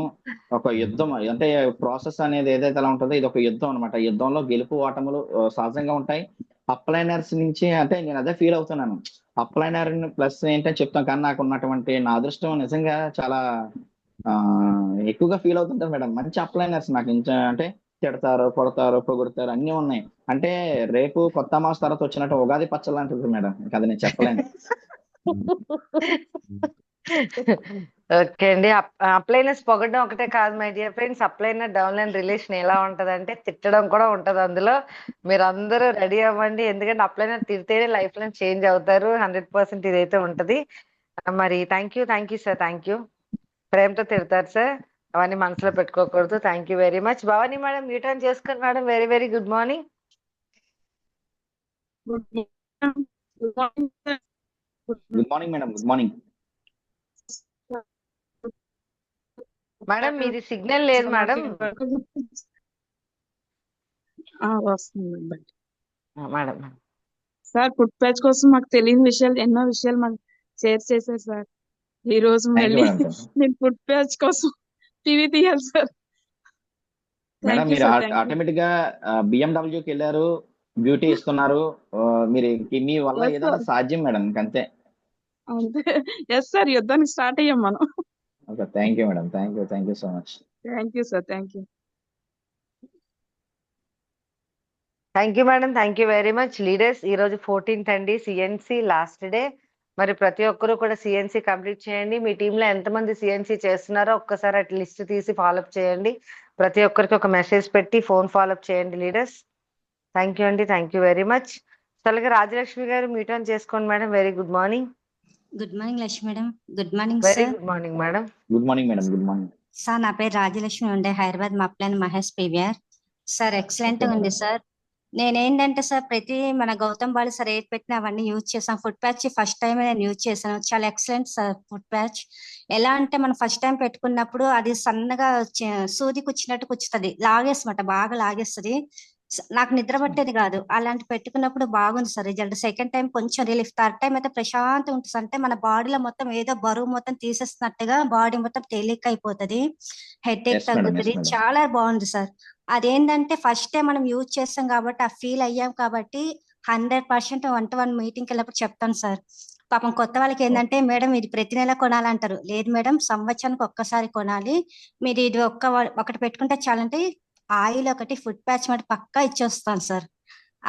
ఒక యుద్ధం అంటే ప్రాసెస్ అనేది ఏదైతే అలా ఉంటుందో ఇది ఒక యుద్ధం అనమాట. యుద్ధంలో గెలుపు ఓటములు సహజంగా ఉంటాయి. అప్లైనర్స్ నుంచి అంటే నేను అదే ఫీల్ అవుతున్నాను. అప్లైనర్ ప్లస్ ఏంటని చెప్తాం, కానీ నాకు ఉన్నటువంటి నా అదృష్టం నిజంగా చాలా ఎక్కువగా ఫీల్ అవుతుంటాను మేడం. మంచి అప్లైనర్స్ నాకు అంటే తిడతారు, కొడతారు, పొగుడతారు, అన్ని ఉన్నాయి. అంటే రేపు కొత్త మాస్ తర్వాత వచ్చినట్టు ఉగాది పచ్చడి లాంటిది మేడం. ఇంకా అది నేను చెప్పలేను. ఓకే అండి. అప్లైనర్స్ పొగడడం ఒకటే కాదు my dear friends, upliner downline relation ఎలా ఉంటదంటే తిట్టడం కూడా ఉంటది అందులో. మీరు అందరూ రెడీ అవ్వండి, ఎందుకంటే అప్లైనర్ తిడితేనే లైఫ్ లో చేంజ్ అవుతారు. 100% ఇదైతే ఉంటది. మరి thank you sir, thank you. ప్రేమతో తిడతారు సార్, అవన్నీ మనసులో పెట్టుకోకూడదు. Thank you very much. Bhavani madam mute on చేసుకోండి madam. Very very good morning. Good morning madam, good morning. Madam మీది సిగ్నల్ లేదు మేడం. వస్తుంది మేడం సార్. ఫుడ్ ప్యాచ్ కోసం మాకు తెలియని విషయాలు, ఎన్నో విషయాలు మాకు షేర్ చేశారు సార్. ఈ రోజు థ్యాంక్ యూ మళ్ళీ మేడం. నేను ఫుడ్ ప్యాచ్ కోసం టీవీ తీయాలి సార్. మేడం థ్యాంక్ యూ మీరు సార్, థ్యాంక్ యూ. ఆటోమేటిక్ గా బిఎండబ్ల్యూకి వెళ్ళారు, బ్యూటీ ఇస్తున్నారు. మీరు మీ వల్ల Yes, ఏదైనా sir. సాధ్యం మేడం, ఇంకంతే. అంతే. ఎస్ సార్, యుద్ధానికి స్టార్ట్ అయ్యాం మనం. Okay, thank you madam, thank you so much. Thank you sir, thank you. Thank you madam, thank you very much. Leaders ఈ రోజు 14th అండి, సిఎన్సి లాస్ట్ డే. మరి ప్రతి ఒక్కరూ కూడా సిఎన్సి కంప్లీట్ చేయండి. మీ టీంలో ఎంతమంది సిఎన్సి చేస్తున్నారో ఒక్కసారి అట్ లిస్ట్ తీసి ఫాలోఅప్ చేయండి. ప్రతి ఒక్కరికి ఒక మెసేజ్ పెట్టి ఫోన్ ఫాలోఅప్ చేయండి లీడర్స్. థ్యాంక్ యూ అండి, థ్యాంక్ యూ వెరీ మచ్. అలాగే రాజలక్ష్మి గారు మ్యూట్ ఆన్ చేసుకోండి madam. Very good morning. Good morning Lakshmi madam. Good morning very sir. Good morning madam. Good morning madam, good morning. Sir నా పేరు రాజలక్ష్మి ఉండే, హైదరాబాద్ మా plan Mahesh PVR. Sir excellent Okay, ఉంది madam. Sir. నేనేంటంటే sir ప్రతి మన గౌతమ్ బాలి సార్ ఏది పెట్టినా అవన్నీ యూజ్ చేసాం. ఫుడ్ ప్యాచ్ ఫస్ట్ టైం నేను యూజ్ చేశాను, చాలా ఎక్సలెంట్ సార్ ఫుడ్ ప్యాచ్. ఎలా అంటే మనం ఫస్ట్ టైం పెట్టుకున్నప్పుడు అది సన్నగా సూది కుచ్చినట్టు కుచ్చుతుంది, లాగేస్తమాట, బాగా లాగేస్తుంది. నాకు నిద్ర పట్టేది కాదు. అలాంటి పెట్టుకున్నప్పుడు బాగుంది సార్ రిజల్ట్. సెకండ్ టైం కొంచెం రిలీఫ్, థర్డ్ టైం అయితే ప్రశాంతం ఉంటుంది. అంటే మన బాడీలో మొత్తం ఏదో బరువు మొత్తం తీసేస్తున్నట్టుగా బాడీ మొత్తం తేలిక అయిపోతుంది, హెడ్ ఏక్ Yes, madam, తగ్గుతుంది. yes, madam. చాలా బాగుంది సార్. అదేంటంటే ఫస్ట్ టైం మనం యూజ్ చేస్తాం కాబట్టి ఆ ఫీల్ అయ్యాం కాబట్టి 100% 1-to-1 మీటింగ్కి వెళ్ళినప్పుడు చెప్తాను సార్. పాపం కొత్త వాళ్ళకి ఏంటంటే మేడం ఇది ప్రతి నెల కొనాలంటారు. లేదు మేడం, సంవత్సరానికి ఒక్కసారి కొనాలి, మీరు ఇది ఒకటి పెట్టుకుంటే చాలంటే ఆయిల్ ఒకటి ఫుడ్ ప్యాచ్ మాట పక్కా ఇచ్చేస్తాను సార్.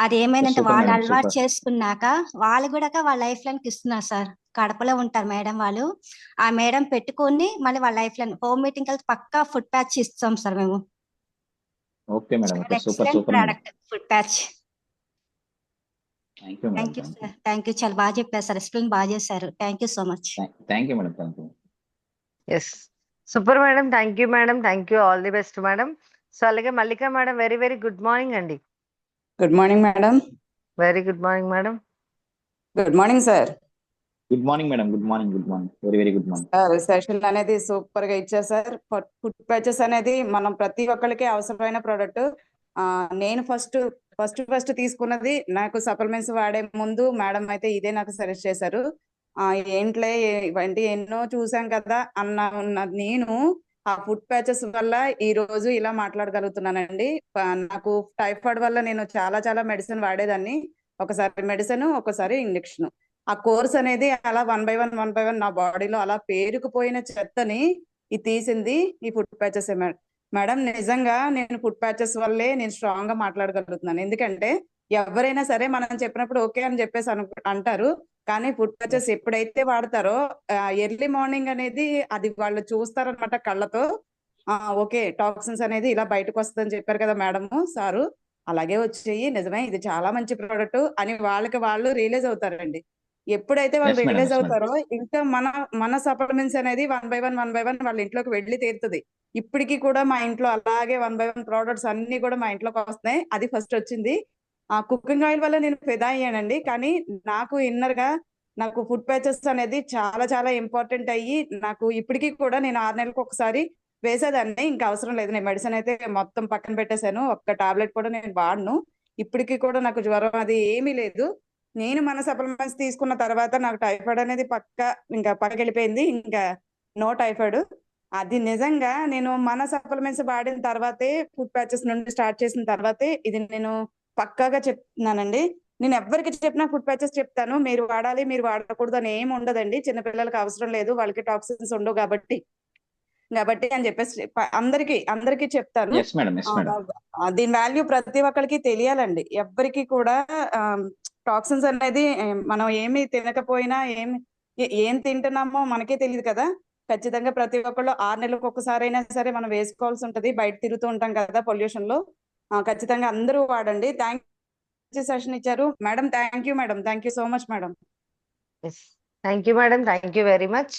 అది ఏమైందంటే Super, వాళ్ళు madam, అలవాటు super. చేసుకున్నాక వాళ్ళు కూడా వాళ్ళ లైఫ్ లైన్కి ఇస్తున్నారు సార్. కడపలో ఉంటారు మేడం వాళ్ళు. ఆ మేడం పెట్టుకొని మళ్ళీ వాళ్ళ లైఫ్ లైన్ హోమ్ మీటింగ్ వెళ్తే పక్కా ఫుడ్ ప్యాచ్ ఇస్తాం సార్ మేము. Okay madam, okay, super excellent super madam. Product foot patch. Thank you madam, thank you sir, thank you. చాలా బాగా చెప్పారు సార్, ఎక్స్ప్లెయిన్ బాగా చేశారు. Thank you so much. Thank you madam, thank you. Yes super madam, thank you madam, thank you, all the best madam. So అలాగే Mallika madam very very good morning అండి. Good morning madam. Very good morning madam. Good morning sir. Good morning madam, good morning, good morning, very very good morning. Sir session అనేది super గా ఇచ్చారు sir. Food patches అనేది మనం ప్రతి ఒక్కరికి అవసరమైన product. నేను ఫస్ట్ తీసుకున్నది, నాకు సప్లిమెంట్స్ వాడే ముందు మేడం అయితే ఇదే నాకు సజెస్ట్ చేశారు. ఏంట్లే ఇవంటి ఎన్నో చూసాం కదా అన్న నేను ఆ ఫుడ్ ప్యాచెస్ వల్ల ఈ రోజు ఇలా మాట్లాడగలుగుతున్నానండి. నాకు టైఫాయిడ్ వల్ల నేను చాలా మెడిసిన్ వాడేదాన్ని, ఒకసారి మెడిసిన్ ఒకసారి ఇంజెక్షన్. ఆ కోర్స్ అనేది అలా 1 by 1 నా బాడీలో అలా పేరుకుపోయిన చెత్తని ఇది తీసింది ఈ ఫుడ్ ప్యాచెస్ మేడం. నిజంగా నేను ఫుడ్ ప్యాచెస్ వల్లే నేను స్ట్రాంగ్ గా మాట్లాడగలుగుతున్నాను. ఎందుకంటే ఎవరైనా సరే మనం చెప్పినప్పుడు ఓకే అని చెప్పేసి అంటారు, కానీ ఫుడ్ ప్యాచెస్ ఎప్పుడైతే వాడతారో ఎర్లీ మార్నింగ్ అనేది అది వాళ్ళు చూస్తారనమాట కళ్ళతో. ఓకే, టాక్సిన్స్ అనేది ఇలా బయటకు వస్తుందని చెప్పారు కదా మేడము సారు, అలాగే వచ్చేయి, నిజమే ఇది చాలా మంచి ప్రోడక్ట్ అని వాళ్ళకి వాళ్ళు రియలైజ్ అవుతారండి. ఎప్పుడైతే వాళ్ళు Yes, madam, realize yes, madam. అవుతారో ఇంకా మన సప్లిమెంట్స్ అనేది 1 by 1 వాళ్ళ ఇంట్లోకి వెళ్ళి తీరుతుంది. ఇప్పటికీ కూడా మా ఇంట్లో అలాగే 1 by 1 ప్రోడక్ట్స్ అన్ని కూడా మా ఇంట్లోకి వస్తున్నాయి. అది ఫస్ట్ వచ్చింది. ఆ కుకింగ్ ఆయిల్ వల్ల నేను ఫిదా అయ్యానండి, కానీ నాకు ఇన్నర్ గా నాకు ఫుడ్ ప్యాచెస్ అనేది చాలా ఇంపార్టెంట్ అయ్యి నాకు ఇప్పటికీ కూడా నేను 6 నెలలకు ఒకసారి వేసేదాన్ని. ఇంకా అవసరం లేదు, నేను మెడిసిన్ అయితే మొత్తం పక్కన పెట్టేశాను, ఒక్క టాబ్లెట్ కూడా నేను వాడను. ఇప్పటికీ కూడా నాకు జ్వరం అది ఏమీ లేదు. నేను మన సప్లిమెంట్స్ తీసుకున్న తర్వాత నాకు టైఫాయిడ్ అనేది ఇంకా పక్కకెళ్ళిపోయింది, ఇంకా నో టైఫాయిడ్. అది నిజంగా నేను మన సప్లిమెంట్స్ వాడిన తర్వాతే, ఫుడ్ ప్యాచెస్ నుండి స్టార్ట్ చేసిన తర్వాతే ఇది నేను పక్కాగా చెప్తున్నానండి. నేను ఎవరికి చెప్పినా ఫుడ్ ప్యాచెస్ చెప్తాను, మీరు వాడాలి మీరు వాడకూడదు అని ఏమి ఉండదండి. చిన్నపిల్లలకి అవసరం లేదు, వాళ్ళకి టాక్సిన్స్ ఉండవు కాబట్టి. కాబట్టి అని చెప్పేసి అందరికి చెప్తాను. Yes madam, yes madam. దీని వాల్యూ ప్రతి ఒక్కరికి తెలియాలండి. ఎవ్వరికి కూడా టాక్సిన్స్ అనేది మనం ఏమి తినకపోయినా ఏం తింటున్నామో మనకే తెలియదు కదా. ఖచ్చితంగా ప్రతి ఒక్కళ్ళు 6 నెలలకు ఒక్కసారి అయినా సరే మనం వేసుకోవాల్సి ఉంటది. బయట తిరుగుతూ ఉంటాం కదా పొల్యూషన్ లో. ఖచ్చితంగా అందరూ వాడండి. సెషన్ ఇచ్చారు madam. Thank you madam. Thank you so much madam. Thank you madam, thank you very much.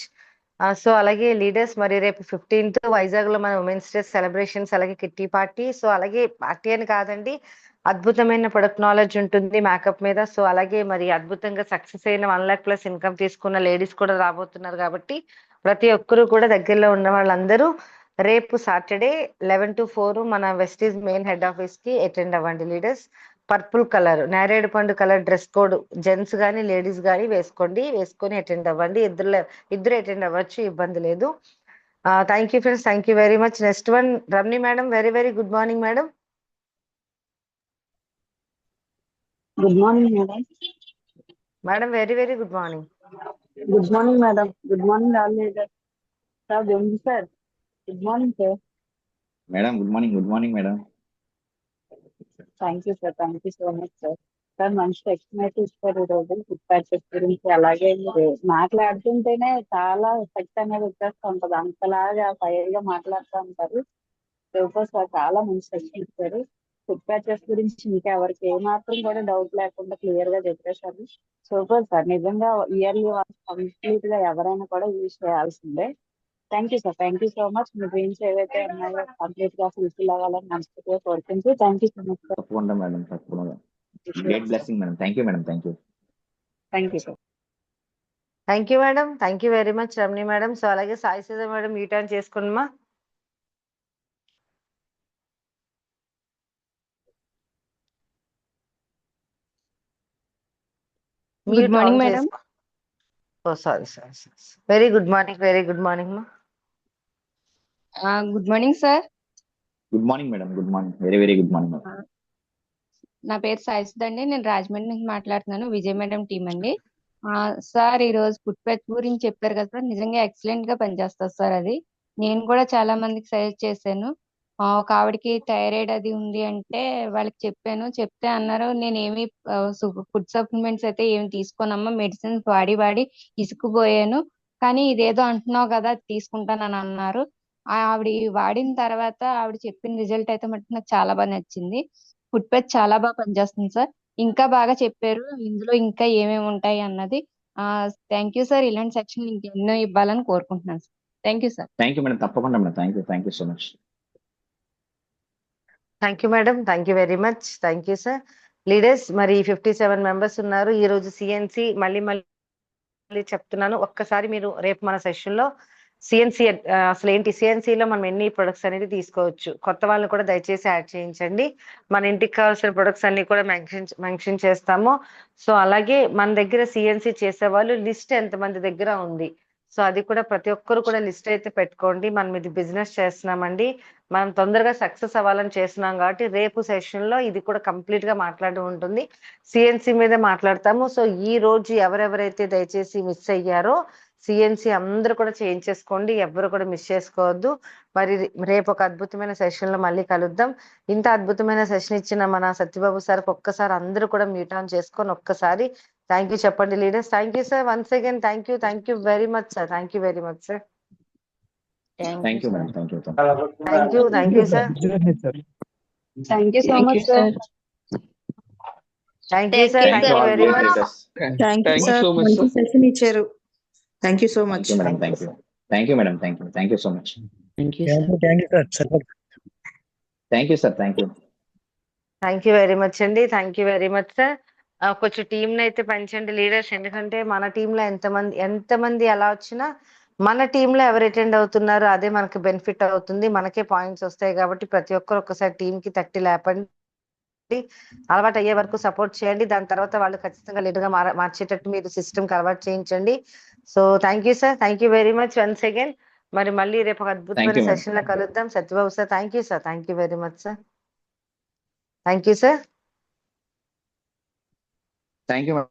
So అలాగే లీడర్స్, మరి రేపు 15th వైజాగ్ లో మన ఉమెన్స్ డే సెలబ్రేషన్స్, అలాగే కిట్టి పార్టీ. సో అలాగే పార్టీ అని కాదండి, అద్భుతమైన ప్రొడక్ట్ నాలెడ్జ్ ఉంటుంది మేకప్ మీద. సో అలాగే మరి అద్భుతంగా సక్సెస్ అయిన 1 lakh ప్లస్ ఇన్కమ్ తీసుకున్న లేడీస్ కూడా రాబోతున్నారు. కాబట్టి ప్రతి ఒక్కరు కూడా దగ్గరలో ఉన్న వాళ్ళందరూ రేపు సాటర్డే 11 to 4 మన వెస్టీజ్ మెయిన్ హెడ్ ఆఫీస్ కి అటెండ్ అవ్వండి లీడర్స్. పర్పుల్ కలర్, నేరేడు పండు కలర్ డ్రెస్ కోడ్ జెంట్స్ గానీ లేడీస్ గానీ వేసుకొని అటెండ్ అవ్వండి. ఇద్దరు అటెండ్ అవ్వచ్చు, ఇబ్బంది లేదు. Thank you friends, thank you very much. Next one Ramni madam. Very very good morning madam. Good morning madam. Madam very very good morning. Good morning madam. Good morning all leaders. Sir Govind sir, good morning sir. Madam good morning. Good morning madam. Thank you sir. Thank you so much sir. Sir మంచి explanation ఇచ్చారు ఈరోజు food patches గురించి. అలాగే మీరు మాట్లాడుతుంటేనే చాలా effect అనేది వచ్చేస్తూ ఉంటది. అంతలాగా ఫైర్ గా మాట్లాడుతూ ఉంటారు. సూపర్ సార్, చాలా మంచి సెక్షన్ ఇచ్చారు. ఫుడ్ ప్యాచెస్ గురించి ఇంకా ఎవరికి ఏమాత్రం కూడా డౌట్ లేకుండా క్లియర్ గా చెప్పేశారు. సూపర్ సార్, నిజంగా ఇయర్లీ కంప్లీట్ గా ఎవరైనా కూడా యూజ్ చేయాల్సిందే. Thank you sir. Thank you so much. మీ డ్రీమ్స్ ఏవైతే ఉన్నాయో కంప్లీట్ గా ఫుల్ఫిల్ అవ్వాలని మనస్ఫూర్తిగా కోరుకుంటూ thank you so much sir. తప్పకుండా మేడం, తప్పకుండా. Great blessing madam. Thank you madam. Thank you. Thank you sir. Thank you madam, thank you very much Ramni madam. So అలాగే Sai Sudha madam U turn చేసుకున్నామా. Good morning madam. ఓ sorry. Very good morning, very good morning మా. Good morning sir. Good morning madam. Good morning. Very very good morning madam. నా పేరు సాయిసుధ అండి. నేను రాజమండ్రి నుంచి మాట్లాడుతున్నాను. Vijay madam team అండి. సార్ ఈ రోజు ఫుడ్ ప్యాచ్ గురించి చెప్పారు కదా సార్, నిజంగా ఎక్సలెంట్ గా పనిచేస్తారు సార్. అది నేను కూడా చాలా మందికి సజెస్ట్ చేశాను. ఒక ఆవిడకి థైరాయిడ్ అది ఉంది అంటే వాళ్ళకి చెప్పాను. చెప్తే అన్నారు నేనేమి ఫుడ్ సప్లిమెంట్స్ అయితే ఏమి తీసుకోనమ్మా, మెడిసిన్స్ వాడి ఇసుకుపోయాను, కానీ ఇదేదో అంటున్నావు కదా తీసుకుంటానని అన్నారు. ఆవిడ వాడిన తర్వాత ఆవిడ చెప్పిన రిజల్ట్ అయితే మటుకు నాకు చాలా బాగా నచ్చింది. ఫుడ్ ప్యాచ్ చాలా బాగా పనిచేస్తుంది సార్. ఇంకా బాగా చెప్పారు ఇందులో ఇంకా ఏమేమి ఉంటాయి అన్నది. Thank you sir. ఇలాంటి సెక్షన్ ఇంకెన్నో ఇవ్వాలని కోరుకుంటున్నాను sir. Thank you sir. Thank you madam. తప్పకుండా madam. Thank you so much. Thank you madam, thank you very much. Thank you sir. Leaders మరి 57 మెంబర్స్ ఉన్నారు ఈ రోజు. సిఎన్సి మళ్ళీ చెప్తున్నాను, ఒక్కసారి మీరు రేపు మన సెషన్ లో సిఎన్సి అసలు ఏంటి, సిఎన్సిలో మనం ఎన్ని ప్రొడక్ట్స్ అనేది తీసుకోవచ్చు, కొత్త వాళ్ళని కూడా దయచేసి యాడ్ చేయించండి. మన ఇంటికి కావాల్సిన ప్రొడక్ట్స్ అన్ని కూడా మెన్షన్ చేస్తాము. సో అలాగే మన దగ్గర సిఎన్సి చేసే వాళ్ళు లిస్ట్ ఎంతమంది దగ్గర ఉంది, సో అది కూడా ప్రతి ఒక్కరు కూడా లిస్ట్ అయితే పెట్టుకోండి. మనం ఇది బిజినెస్ చేస్తున్నామండి, మనం తొందరగా సక్సెస్ అవ్వాలని చేస్తున్నాం కాబట్టి రేపు సెషన్ లో ఇది కూడా కంప్లీట్ గా మాట్లాడి ఉంటుంది. సిఎన్సి మీద మాట్లాడతాము. సో ఈ రోజు ఎవరెవరైతే దయచేసి మిస్ అయ్యారో సిఎన్సి అందరూ కూడా చేయించేసుకోండి, ఎవరు కూడా మిస్ చేసుకోవద్దు. మరి రేపు ఒక అద్భుతమైన సెషన్ లో మళ్ళీ కలుద్దాం. ఇంత అద్భుతమైన సెషన్ ఇచ్చిన మన సత్యబాబు సార్కి ఒక్కసారి అందరూ కూడా మ్యూట్ ఆన్ చేసుకొని ఒక్కసారి థ్యాంక్ యూ చెప్పండి leaders. Thank you sir. Once again thank you very much sir. Thank you very much sir. Thank you madam. Thank you sir. Thank you so much sir. Thank you sir. Thank you very much. Thank you sir. మంచి session ఇచ్చారు. Thank you so much madam. Thank you madam. Thank you so much. Thank you sir. Thank you very much అండి. Thank you very much sir. కొంచెం team అయితే పెంచండి leaders, ఎందుకంటే మన టీంలో ఎంతమంది ఎలా వచ్చినా మన టీంలో ఎవరు అటెండ్ అవుతున్నారో అదే మనకి బెనిఫిట్ అవుతుంది, మనకే పాయింట్స్ వస్తాయి. కాబట్టి ప్రతి ఒక్కరు ఒకసారి టీంకి 30 లేపండి. అలవాటు అయ్యే వరకు సపోర్ట్ చేయండి. దాని తర్వాత వాళ్ళు ఖచ్చితంగా లీడర్ గా మార్చేటట్టు మీరు సిస్టమ్ అలవాటు చేయించండి. So thank you sir. Thank you very much once again. మరి మళ్ళీ రేపు ఒక అద్భుతమైన సెషన్ లో కలుద్దాం. Satyababu sir thank you sir. Thank you very much sir. Thank you sir. Thank you.